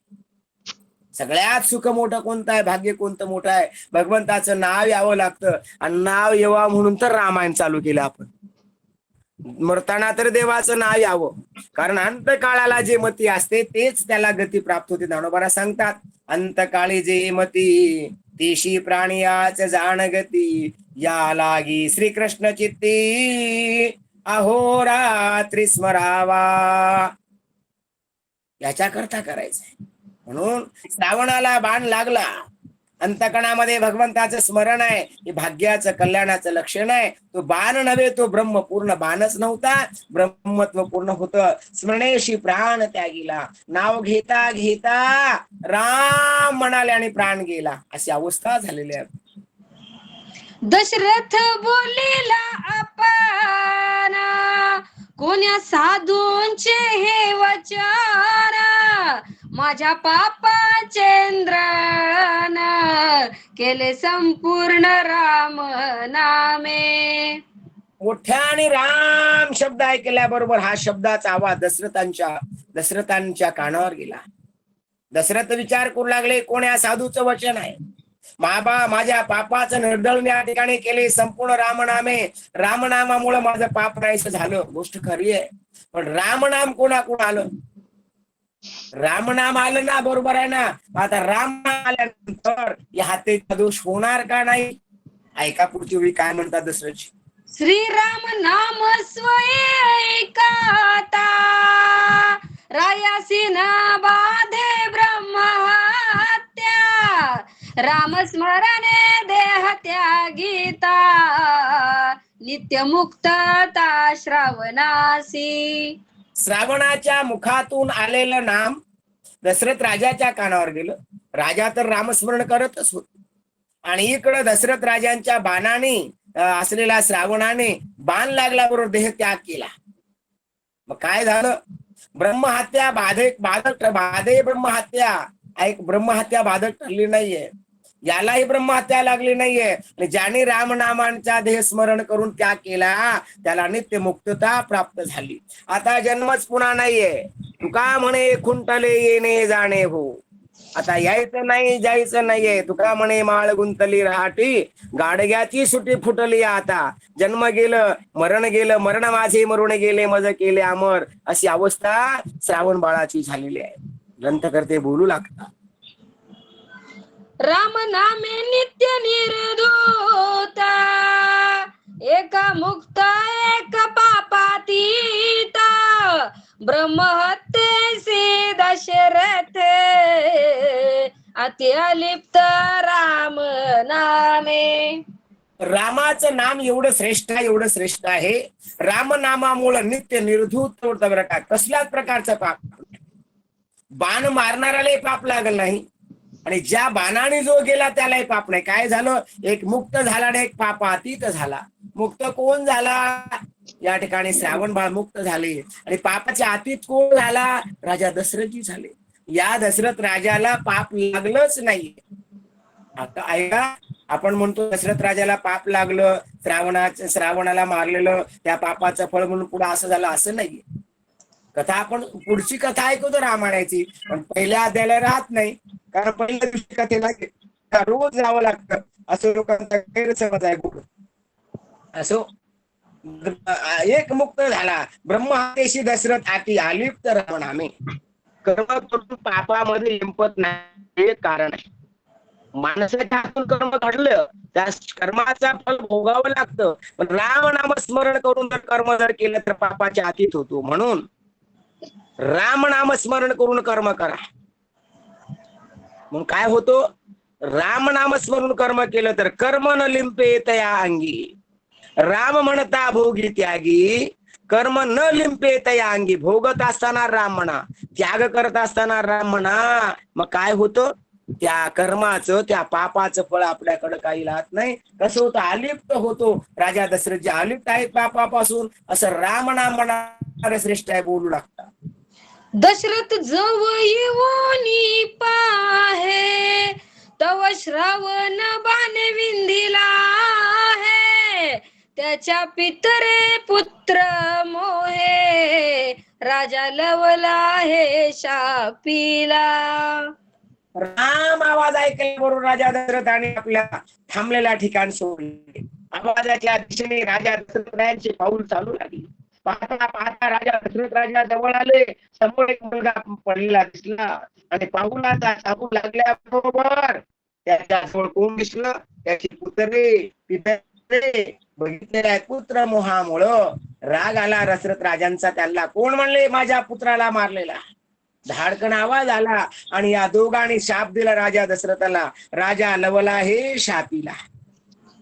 [SPEAKER 2] सगळ्यात सुख मोठं कोणतं आहे, भाग्य कोणतं मोठं आहे, भगवंताचं नाव यावं लागतं. आणि नाव येवा म्हणून तर रामायण चालू केलं आपण. मरताना तर देवाचं नाव यावं, कारण अंतकाळाला जे मती असते तेच त्याला गती प्राप्त होते. ज्ञानोबा सांगतात, अंतकाळी जे मती देशी प्राणियाच जाण गती, या लागी श्रीकृष्ण चित्ती अहोरात्री स्मरावा. याच्या करता करायचंय. म्हणून श्रावणाला बाण लागला अंतकणामध्ये भगवंताचं स्मरण आहे, हे भाग्याचं कल्याणाचं लक्षण आहे. तो बाण नव्हे, तो ब्रह्म पूर्ण बाणच नव्हता, ब्रह्मत्व पूर्ण होतं. स्मरणेशी प्राण त्यागीला, नाव घेता घेता राम म्हणाले आणि प्राण गेला, अशी अवस्था झालेली आहे.
[SPEAKER 1] दशरथ बोलिला अपाना, कोण्या साधूंचे हे वचन, माझ्या पापाचे इंद्रान केले संपूर्ण राम नामे.
[SPEAKER 2] मोठ्याने राम शब्द ऐकल्याबरोबर हा शब्दाचा आवाज दशरथांच्या कानावर गेला. दशरथ विचार करू लागले, कोण्या साधूचं वचन आहे? बाबा, माझ्या पापाचं निर्दळण या ठिकाणी केले संपूर्ण रामनामे, रामनामामुळे माझं पाप नाहीसं झालं. गोष्ट खरी आहे, पण रामनाम कोणाकोण आलं? रामनाम आलं ना, बरोबर आहे ना. आता राम आल्यानंतर या हातीचा दोष होणार का नाही? ऐका पुढची वेळी काय म्हणतात दशरथ.
[SPEAKER 1] श्रीराम नाम स्वयंकाता, रायासी न बाधे ब्रह्महत्या, राम स्मरणे देह त्यागीता, नित्य मुक्तता श्रावणासी.
[SPEAKER 2] श्रावणाच्या मुखातून आलेलं नाम दशरथ राजाच्या कानावर गेलं. राजा तर रामस्मरण करतच होत, आणि इकडं दशरथ राजांच्या बाणाने असलेला श्रावणाने बाण लागल्याबरोबर देह त्याग केला. मग काय झालं? ब्रह्महत्या बाधे ब्रह्महत्या, ऐक, ब्रह्महत्या बाधक ठरली नाहीये, यालाही ब्रह्महत्या लागली नाहीये. आणि ज्याने रामनामांचा देह स्मरण करून त्याग केला त्याला नित्य मुक्तता प्राप्त झाली. आता जन्मच पुन्हा नाहीये. तुका म्हणे खुंटले येणे जाणे हो, आता यायचं नाही जायचं नाहीये. तुका म्हणे माळ गुंतली राहाटी, गाडग्याची सुटी फुटली आता. जन्म गेलं, मरण गेलं, मरण माझे मरून गेले, मज केले अमर, अशी अवस्था श्रावण बाळाची झालेली आहे. ग्रंथकर्ते बोलू लागतात,
[SPEAKER 1] राम नामे नित्य निर्धूता, एक मुक्त एक पापातीता, ब्रह्महत्येसी दशरथ अति अलिप्त राम नामे.
[SPEAKER 2] रामाचं नाम एवढं श्रेष्ठ आहे, एवढं श्रेष्ठ आहे. रामनामामुळे नित्य निर्धूत होतं बरं का. कसल्याच प्रकारचं पाप, बाण मारणाऱ्यालाही पाप लागल नाही, आणि ज्या बाणाने जो गेला त्यालाही पाप नाही. काय झालं? एक मुक्त झाला आणि एक पापातीत झाला. मुक्त कोण झाला? या ठिकाणी श्रावण बाळ मुक्त झाले. आणि पापाच्या अतीत कोण झाला? राजा दशरथजी झाले. या दशरथ राजाला पाप लागलंच नाही. आता ऐका, आपण म्हणतो दशरथ राजाला पाप लागलं, श्रावणाला मारलेलं त्या पापाचं फळ म्हणून पुढे असं झालं, असं नाहीये. कथा आपण पुढची कथा ऐकतो रामायणाची, पण पहिल्या अध्यायाला राहत नाही, कारण पहिल्या दिवशी कथेला रोज जावं लागतं, असं लोकांचा गैरसमज आहे. असो, एक मुक्त झाला, ब्रह्महत्येशी दशरथ अति अलिप्त रामनामे. कर्म करून पापामध्ये लिंपत नाही, हे कारण आहे. माणसाच्या हातून कर्म घडलं, त्या कर्माचा फल भोगावं लागतं, पण रामनाम स्मरण करून जर कर्म जर केलं तर पापाच्या अतीत होतो. म्हणून रामनाम स्मरण करून कर्म करा. मग काय होतो? रामनाम स्मरण कर्म केलं तर कर्म न लिंपे तया अंगी, राम म्हणता भोगी त्यागी, कर्म न लिंपे तया अंगी. भोगत असताना राम म्हणा, त्याग करत असताना राम म्हणा. मग काय होतं? त्या कर्माचं, त्या पापाचं फळ आपल्याकडे काही राहत नाही. कसं होतं? अलिप्त होतो. राजा दशरथ जे अलिप्त आहेत पापापासून, असं रामनाम म्हणणारे श्रेष्ठ आहे बोलू लागतात.
[SPEAKER 1] दशरथ जवळ येऊनी पाहे, तव श्रावण बाण विंधिला आहे, त्याच्या पितरे पुत्र मोहे, राजा लवला हे शापिला.
[SPEAKER 2] राम आवाज ऐकल्याबरोबर राजा दशरथाने आपल्या थांबलेल्या ठिकाण सोडले. आवाजाच्या दिशेने राजा दशरथांचे पाऊल चालू लागले. पाहता पाहता राजा दशरथ राजा जवळ आले. समोर एक मुलगा पडलेला दिसला, आणि पाऊलाचा चालू लागल्याबरोबर त्याच्या जवळ कोण दिसलं? त्याची पितरे बघितलेल्या पुत्र मोहामुळं राग आला दशरथ राजांचा. त्यांना कोण म्हणले माझ्या पुत्राला मारलेला?
[SPEAKER 3] धाडकन आवाज आला आणि या दोघांनी शाप दिला राजा दशरथाला. राजा लवला हे शापीला.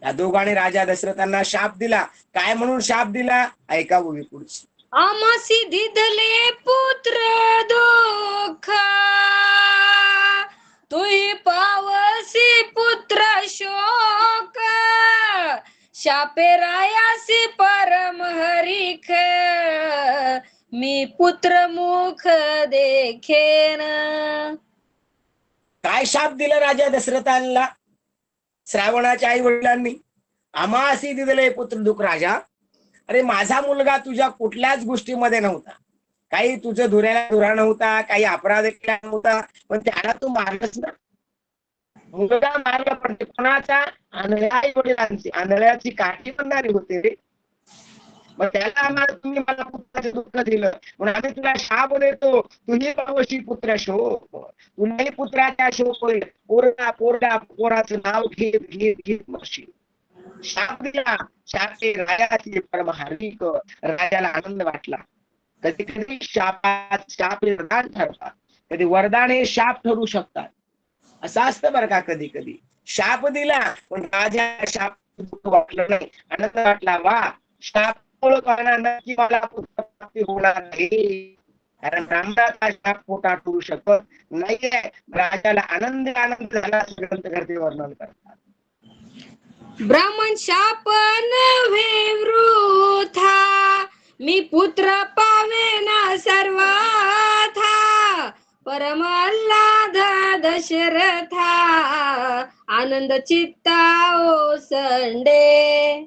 [SPEAKER 3] या दोघांनी राजा दशरथांना शाप दिला. काय म्हणून शाप दिला ऐका बघू पुढची.
[SPEAKER 1] आमासी दिदले पुत्र दुःख, तुही पावसी पुत्र शोक, शापे रायासी परम हरिख, मी पुत्र मुख देखेन.
[SPEAKER 3] काय शाप दिला राजा दशरथांना श्रावणाच्या आई वडिलांनी? आमासी दिदले पुत्र दुःख. राजा, अरे माझा मुलगा तुझ्या कुठल्याच गोष्टीमध्ये नव्हता, काही तुझं धुऱ्याला धुरा नव्हता, काही अपराध केला नव्हता, पण त्याला तू मारलंस ना. मुलगा मारला पण ते कोणाचा? आंधळ्या आई वडिलांची. आंधळ्याची काठी बनणारी होते रे. मग त्याला आम्हाला तुम्ही मला पुत्राचे दुःख दिलं म्हणून आम्ही तुला शाप देतो, तुझी पावशी पुत्र शोक, तुलाही पुत्राचा शोक होईल. पोराचं नाव घेत घेत घेत मरशील. शाप दिला. शापे राजाची परम हार्दिक. राजाला आनंद वाटला. कधी कधी शाप वरदान ठरतात, कधी वरदान हे शाप ठरू शकतात. असं असतं बरं का. कधी कधी शाप दिला पण राजा शाप दुःख वाटलं नाही, आनंद वाटला. वा, शाप नक्की मला पुत्र प्राप्ती होणार नाही, कारण ब्राह्मणाचा शाप पोटा ठरू शकत नाहीये. राजाला आनंद झाला असं ग्रंथकर्ते वर्णन करतात.
[SPEAKER 1] ब्राह्मण शाप नव्हे वृथा, मी पुत्र पावेना सर्वथा, परम आल्हाद दशरथा, आनंद चित्ता ओसंडे.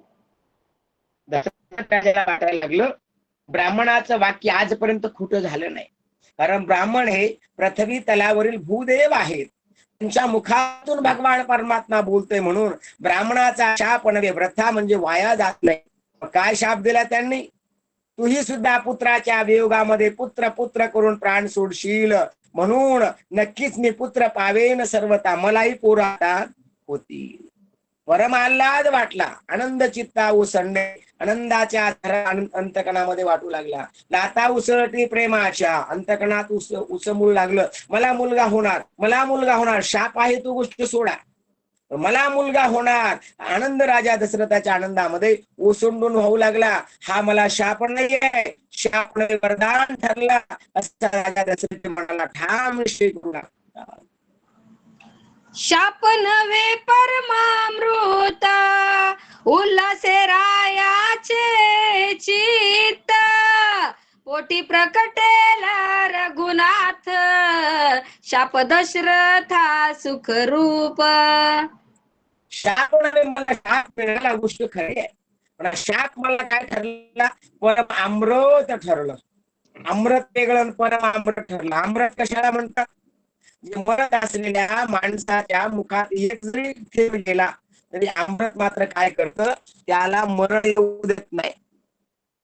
[SPEAKER 3] दशरथाला वाटायला लागलं ब्राह्मणाचं वाक्य आजपर्यंत खोटं झालं नाही, कारण ब्राह्मण हे पृथ्वी तलावरील भूदेव आहेत. त्यांच्या मुखातून भगवान परमात्मा बोलतोय म्हणून ब्राह्मणाचा शाप नव्हे वृथा म्हणजे वाया जात नाही. काय शाप दिला त्यांनी? तूही सुद्धा पुत्राच्या वियोगामध्ये पुत्र पुत्र करून प्राण सोडशील, म्हणून नक्कीच मी पुत्र पावेन सर्वता, मलाही पोरा होती. परम आल्हाद वाटला, आनंद चित्ता ओसंडे. आनंदाच्या अंतकणामध्ये वाटू लागला. लाता उसळती प्रेमाच्या अंतकणात उसमूळ लागलं. मला मुलगा होणार, मला मुलगा होणार. शाप आहे तो गोष्ट सोडा, मला मुलगा होणार. आनंद राजा दशरथाच्या आनंदामध्ये ओसंडून होऊ लागला. हा मला शाप नाहीये, शाप नाही वरदान ठरला असा राजा दशरथ मनाला ठाम निश्चय करू लागला.
[SPEAKER 1] शाप नव्हे परमामृत, उल्हासे रायाचे चित्त, पोटी प्रकटेला रघुनाथ, शाप दशरथा सुखरूप.
[SPEAKER 3] शाप नव्हे मला शाप मिळाला गोष्ट खरी आहे, पण शाप मला काय ठरला? परम अमृत ठरलं. अमृत वेगळं परम अमृत ठरलं. अमृत कशाला म्हणतात? जे मरत असलेल्या माणसाच्या मुखात एक जरी थेंब गेला तरी अमृत मात्र काय करतं? त्याला मरण येऊ देत नाही.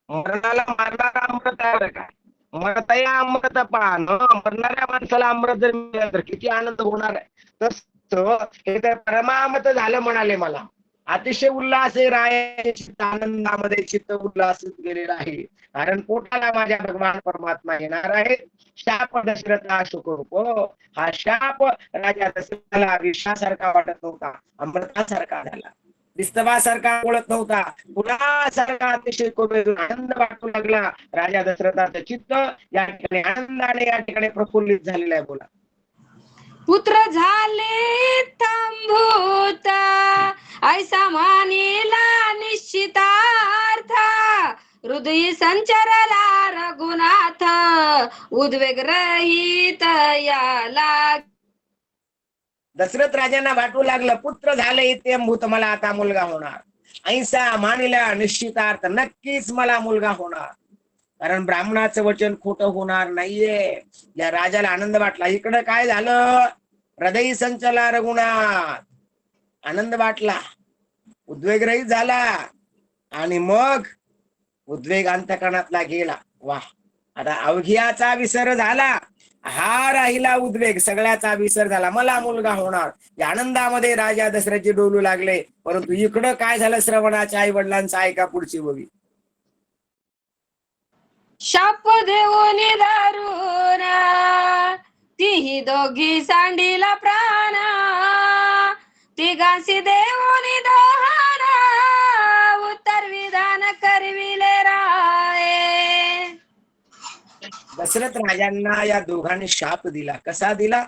[SPEAKER 3] मरणाला मारणारा अमृत आहे काय? मरता या अमृत पान, मरणाऱ्या माणसाला अमृत जर मिळालं तर किती आनंद होणार आहे. तसं हे तर परमामृत झालं म्हणाले मला. अतिशय उल्हास आहे, रायाच्या आनंदामध्ये चित्त उल्हासित गेलेलं आहे, कारण पोटाला माझ्या भगवान परमात्मा येणार आहे. शाप दशरथा सुखरूप. हा शाप राजा दशरथाला विषासारखा वाटत नव्हता, अमृतासारखा झाला. विस्तवासारखा ओळख नव्हता, फुलासारखा अतिशय करून आनंद वाटू लागला. राजा दशरथाचं चित्त या ठिकाणी आनंदाने या ठिकाणी प्रफुल्लित झालेलं आहे. बोला.
[SPEAKER 1] पुत्र झाले थांबूत, ऐसा मानिला निश्चितार्थ, हृदय संचरला रघुनाथ, उद्वेग रहित याला.
[SPEAKER 3] दशरथ राजांना वाटू लागलं पुत्र झाले ते भूत, मला आता मुलगा होणार. ऐसा मानिला निश्चितार्थ, नक्कीच मला मुलगा होणार, कारण ब्राह्मणाचं वचन खोटं होणार नाहीये. या राजाला आनंद वाटला. इकडं काय झालं? हृदय संचला रघुनाथ, आनंद वाटला, उद्वेग रहित झाला, आणि मग उद्वेग अंतकरणातला गेला. वा, आता अवघियाचा विसर झाला, हा राहिला उद्वेग, सगळ्याचा विसर झाला. मला मुलगा होणार या आनंदामध्ये राजा दशरथजी डोलू लागले. परंतु इकडं काय झालं? श्रवणाच्या आई वडिलांचा ऐका पुढची बघी.
[SPEAKER 1] शाप देऊन दारुण तीही दोघी सांडीला प्राण, तिघांशी देऊनी दोहान, उत्तर विधान करविले राये.
[SPEAKER 3] दशरथ राजांना या दोघांनी शाप दिला. कसा दिला?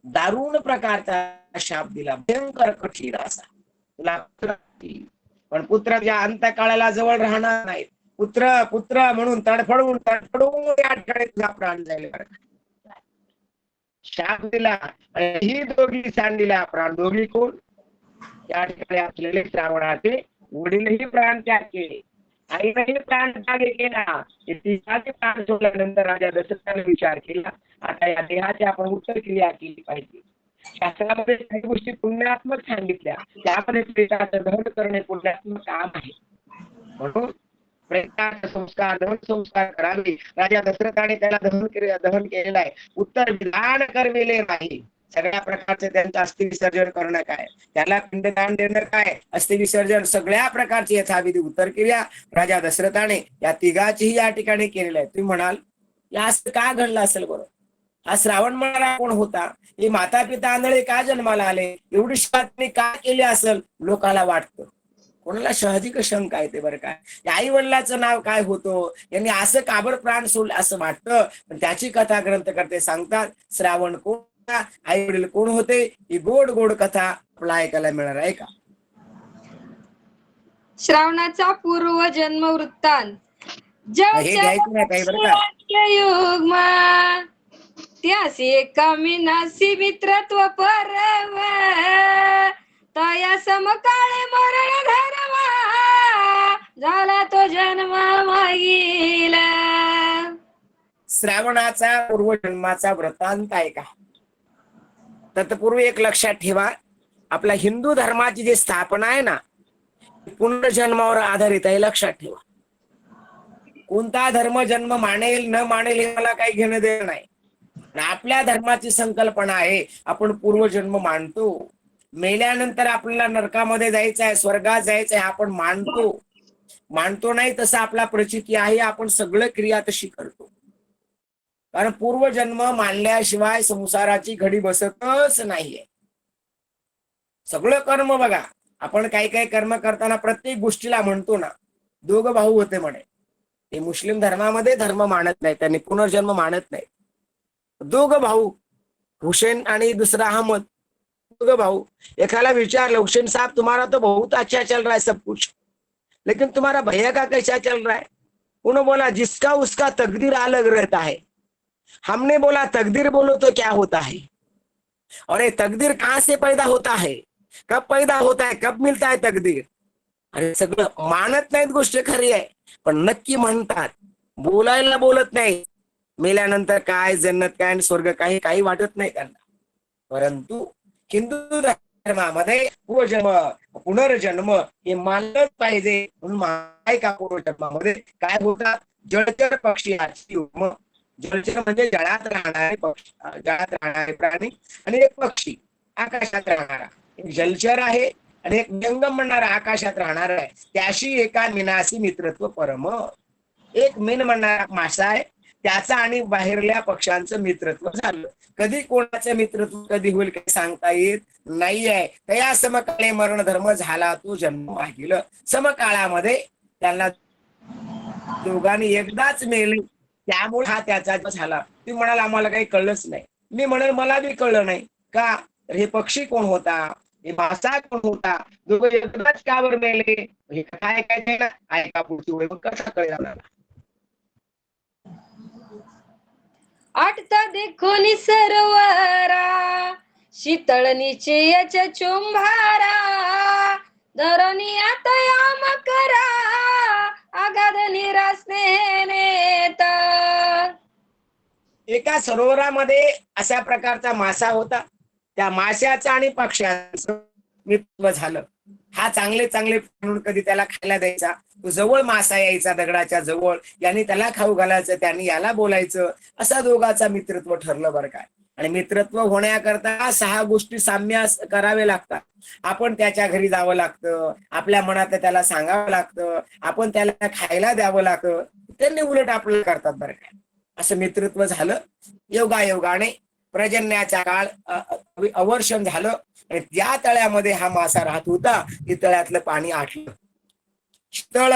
[SPEAKER 3] दारुण प्रकारचा शाप दिला, भयंकर कठीण असा. तुला पुत्र असतील, पण पुत्र ज्या अंतकाळाला जवळ राहणार नाहीत, पुत्र पुत्र म्हणून तडफडून तडफडून या ठिकाणी तुझा प्राण जाईल. शाप दिला. आणि ही दोघी सांडीला प्राण. दोघी कोण? या ठिकाणी असलेले श्रावणाचे वडीलही प्राण त्याग केले, आईनेही प्राण त्याग केला. तिच्याचे प्राण सोडल्यानंतर राजा दशरथाने विचार केला, आता या देहाची आपण उत्तर क्रिया केली पाहिजे. शास्त्रामध्ये काही गोष्टी पुण्यात्मक सांगितल्या, त्यामध्ये प्रेताचं दहन करणे पुण्यात्मक काम आहे. म्हणून प्रेताचे संस्कार, दहन संस्कार करावे. राजा दशरथाने त्याला दहन केलेलं आहे. उत्तर विधान करविले नाही. सगळ्या प्रकारचे त्यांचं अस्थि विसर्जन करणं काय, त्याला पिंडदान देणं काय, अस्थि विसर्जन, सगळ्या प्रकारची यथाविधी उत्तर क्रिया राजा दशरथाने या तिघाचीही या ठिकाणी केलेलं आहे. तुम्ही म्हणाल या असं का घडलं असेल बरं? हा श्रावण म्हणाला कोण होता? हे माता पिता आंधळे का जन्माला आले? एवढी त्यांनी का केली असेल लोकाला वाटतं. कोणाला साहजिक शंका येते बरं काय, या आई वडिलाचं नाव काय होतं, यांनी असं काबर प्राण सोडलं असं वाटतं. पण त्याची कथा ग्रंथकर्ते सांगतात. श्रावण कोण, आई वडील कोण होते, ही गोड गोड कथा आपला ऐकायला मिळणार आहे का?
[SPEAKER 1] श्रावणाचा पूर्व जन्म वृत्तांत.
[SPEAKER 3] हे घ्यायचं नाही काही बरं का.
[SPEAKER 1] युग्मा त्यासी एका मिनासी मित्रत्व परव, तया समकाळे मरण धर्मा, झाला तो जन्म मागील.
[SPEAKER 3] श्रावणाचा पूर्वजन्माचा वृत्तांत आहे का? तत्पूर्वी एक लक्षात ठेवा, आपल्या हिंदू धर्माची जी स्थापना आहे ना, पुनर्जन्मावर आधारित आहे. लक्षात ठेवा. कोणता धर्म जन्म मानेल न मानेल हे मला काही घेणं देणं नाही. आपल्या धर्माची संकल्पना आहे, आपण पूर्वजन्म मानतो. मेल्यानंतर आपल्याला नरकामध्ये जायचं आहे, स्वर्गात जायचं आहे, आपण मानतो नाही तसं आपला प्रचिती आहे. आपण सगळं क्रिया तशी करतो. कारण पूर्वजन्म मानल्याशिवाय संसाराची घडी बसतच नाहीये. सगळं कर्म बघा, आपण काही काही कर्म करताना प्रत्येक गोष्टीला म्हणतो ना, दोघं भाऊ होते म्हणे. ते मुस्लिम धर्मामध्ये धर्म मानत नाही, त्यांनी पुनर्जन्म मानत नाही. दोघं भाऊ, हुसेन आणि दुसरा अहमद, दोघं भाऊ. एकाला विचारलं, हुसेन साहब तुम्हारा तो बहुत अच्छा चल रहा है सब कुछ, लेकिन तुम्हारा भैया का कैसा चल रहा है? उन्होंने बोला जिसका उसका तकदीर अलग रहता है. हमने बोला तकदीर बोलो तो क्या होता है, और ये तकदीर कहां से पैदा होता है, कब पैदा होता है, कब मिलता है तकदीर? अरे सगळं मानत नाहीत, गोष्ट खरी आहे, पण नक्की म्हणतात. बोलायला बोलत नाही. मेल्यानंतर काय, जन्नत काय आणि स्वर्ग काय काही वाटत नाही त्यांना. परंतु हिंदू धर्मामध्ये पूर्वजन्म पुनर्जन्म हे मानलंच पाहिजे. म्हणून का पूर्वजन्मामध्ये काय होतात? जळचर पक्षी, जलचर म्हणजे जळात राहणारे पक्षी, जळात राहणारे प्राणी, आणि एक पक्षी आकाशात राहणारा. एक जलचर आहे आणि एक जंगम म्हणणारा आकाशात राहणार आहे. त्याशी एका मिनाशी मित्रत्व परम. एक मीन म्हणणारा मासा आहे, त्याचा आणि बाहेरल्या पक्ष्यांचं मित्रत्व झालं. कधी कोणाचं मित्रत्व कधी होईल काही सांगता येत नाहीये. त्या समकाळे मरण धर्म झाला तो जन्म मागील. समकाळामध्ये त्यांना दोघांनी एकदाच मेले, त्यामुळे हा त्याचा झाला. ती म्हणाल आम्हाला काही कळलंच नाही. मी म्हणाल मला बी कळलं नाही का. हे पक्षी कोण होता, हे मासा कोण होता, दोघं एकदाच का बरं मेले, हे काय काय ना ऐका पुढची वेळ कसा कळेल आपल्याला.
[SPEAKER 1] आटता देखोन सरोवरा, शीतळनीचे याच्या चुंभारा, धरणी आता याम करा, आगाध निरासने नेत.
[SPEAKER 3] एका सरोवरामध्ये अशा प्रकारचा मासा होता. त्या माशाचं आणि पक्ष्याचं मित्र झालं. हा चांगले चांगले म्हणून कधी त्याला खायला द्यायचा, तो जवळ मासा यायचा दगडाच्या जवळ, यांनी त्याला खाऊ घालायचं, त्यांनी याला बोलायचं. असा दोघांचा मित्रत्व ठरलं बरं काय. आणि मित्रत्व होण्याकरता 6 गोष्टी साम्य करावे लागतात. आपण त्याच्या घरी जावं लागतं, आपल्या मनात त्याला सांगावं लागतं, आपण त्याला खायला द्यावं लागतं. त्यांनी उलट आपलं करतात बरं काय. असं मित्रत्व झालं. योगायोगाने
[SPEAKER 2] पर्जन्याचा काळ अवर्षण झालं आणि त्या तळ्यामध्ये हा मासा राहत होता. ते तळ्यातलं पाणी आटलं, तळ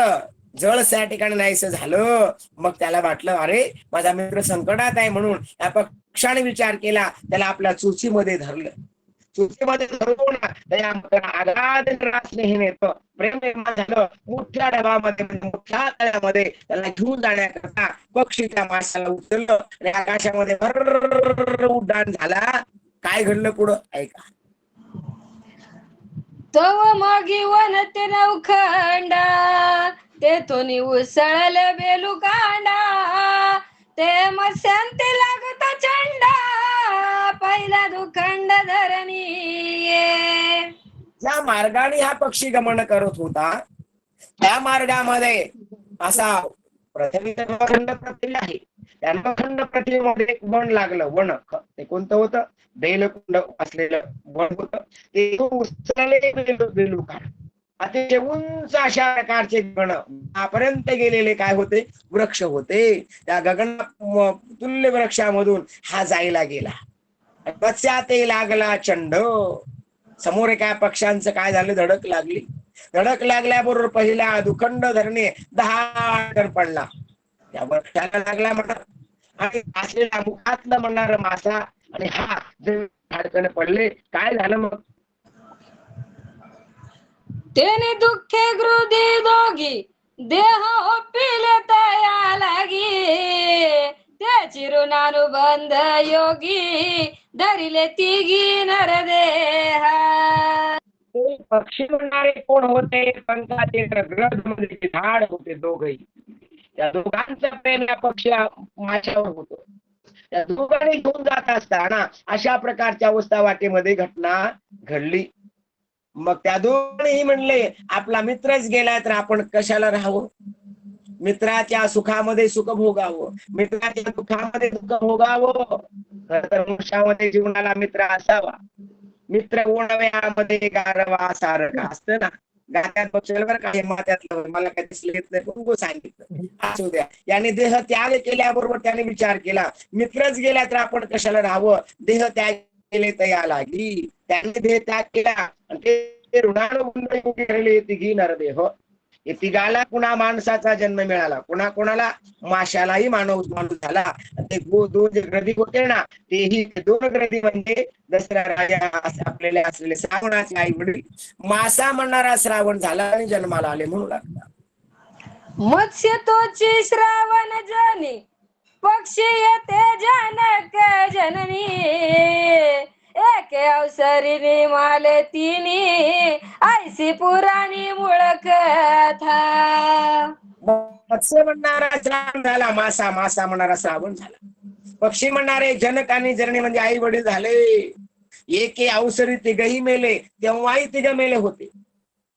[SPEAKER 2] जळ त्या ठिकाणी नाहीसं झालं. मग त्याला वाटलं अरे माझा मित्र संकटात आहे, म्हणून या पक्षाने विचार केला, त्याला आपल्या चोचीमध्ये धरलं. चोचीमध्ये धरून त्या आघात स्नेहीने प्रेम निर्माण झालं. मोठ्या डबामध्ये म्हणजे मोठ्या तळ्यामध्ये त्याला घेऊन जाण्याकरता पक्षी त्या माशाला उचललं आणि आकाशामध्ये भर उड्डाण झाला. काय घडलं पुढं ऐका.
[SPEAKER 1] तव मागी वनते नवखंडा, तेथून उसळले बेलुकांडा, ते मत्स्यांते लागत चंडा, पहिला दुखंड धरणी.
[SPEAKER 2] ज्या मार्गाने हा पक्षी गमन करत होता त्या मार्गामध्ये असा प्रथम नवखंड पृथ्वी आहे. त्या नवखंड पृथ्वीमध्ये एक वन लागलं. वन ते कोणतं होतं? बेलकुंड असलेलं वन होतं. ते उसळले बेलुकांड, अतिशय उंच अशा प्रकारचे गगनापर्यंत गेलेले काय होते? वृक्ष होते. त्या गगन तुल्य वृक्षामधून हा जायला गेला. मत्स्याते लागला चंड. समोर एका पक्ष्यांचं काय झालं? धडक लागली. धडक लागल्याबरोबर पहिला दुखंड धरणे दहा पडला. त्या वृक्षाला लागला म्हणणार आणि असलेला मुखातलं म्हणणार मासा आणि हा धडकन पडले. काय झालं मग?
[SPEAKER 1] तेने दुःखे गृधी दोघी, देह ओपिले तया लागी, त्याची ऋणानुबंध योगी, धरिले तिघी नरदेहा.
[SPEAKER 3] ते पक्षी म्हणणारे कोण होते? पंखाचे ग्रद मध्ये झाड होते दोघही. त्या दोघांचा प्रेम या पक्षी माशावर होतो. त्या दोघांनी घेऊन जात असताना अशा प्रकारच्या अवस्था वाटेमध्ये घटना घडली. मग त्या दोघांनीही म्हणले आपला मित्रच गेलाय तर आपण कशाला राहावं? मित्राच्या सुखामध्ये सुख भोगावं, मित्राच्या दुःखामध्ये दुःख भोगावं. तर मनुष्यामध्ये जीवनाला मित्र असावा. मित्र ओणव्यामध्ये गारवा सारखा असतं ना. गात्यात बघशील बरं का, हे मात्यातलं मला काही दिसलं येत नाही, पण सांगितलं असू द्या. याने देह त्याग केल्याबरोबर त्याने विचार केला मित्रच गेला तर आपण कशाला राहावं? देह त्याग केले तया लागी. त्याने देह त्याग केला आणि ते ऋणानुबंध योगी ठरले तिघी नरदेह. तिघाला पुन्हा माणसाचा जन्म मिळाला. पुन्हा कोणाला? माशालाही माणूस झाला. ते दोन जे ग्रदी होते ना, तेही दोन ग्रदी म्हणजे दसरा राजा आपल्याला असलेले श्रावणाचे आई वडील. मासा म्हणणारा श्रावण झाला आणि जन्माला आले म्हणू लागला.
[SPEAKER 1] मत्स्य तोची श्रावण जनी, पक्षी येते जनक जननी, एके अवसरी माले तिनी, ऐसी पुराणी मूळ कथा.
[SPEAKER 2] मत्स्य म्हणणारा श्रावण झाला, मासा म्हणणारा श्रावण झाला. पक्षी म्हणणारे जनक आणि जननी म्हणजे आई वडील झाले. एके अवसरी तिघही मेले, तेव्हाही तिघ मेले होते.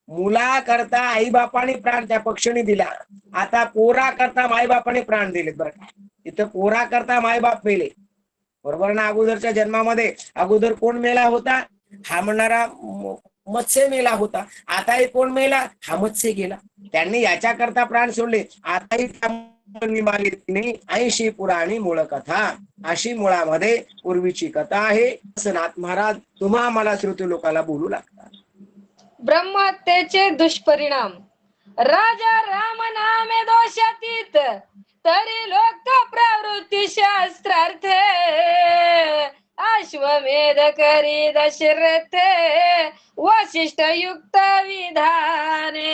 [SPEAKER 2] मुला करता आई बापाने प्राण त्या पक्षीने दिला. आता पोरा करता मायबापाने प्राण दिले. बरं का, इथं पोरा करता मायबाप मेले बरोबर ना. अगोदरच्या जन्मामध्ये अगोदर कोण मेला होता? हा म्हणणारा मत्स्य मेला होता. आताही कोण मेला? हा मत्स्य गेला. त्यांनी याच्या करता प्राण सोडले. आताही तिने 80 पुराणी मूळ कथा. अशी मुळामध्ये पूर्वीची कथा आहे असं नाथ महाराज तुम्हा मला श्रोते लोकाला बोलू लागतात.
[SPEAKER 1] ब्रह्महत्येचे दुष्परिणाम. राजा राम नामे दोषातीत, तरी लोक प्रवृत्ती शास्त्रार्थ, अश्वमेध करी दशरथ, वशिष्ठ युक्त विधाने.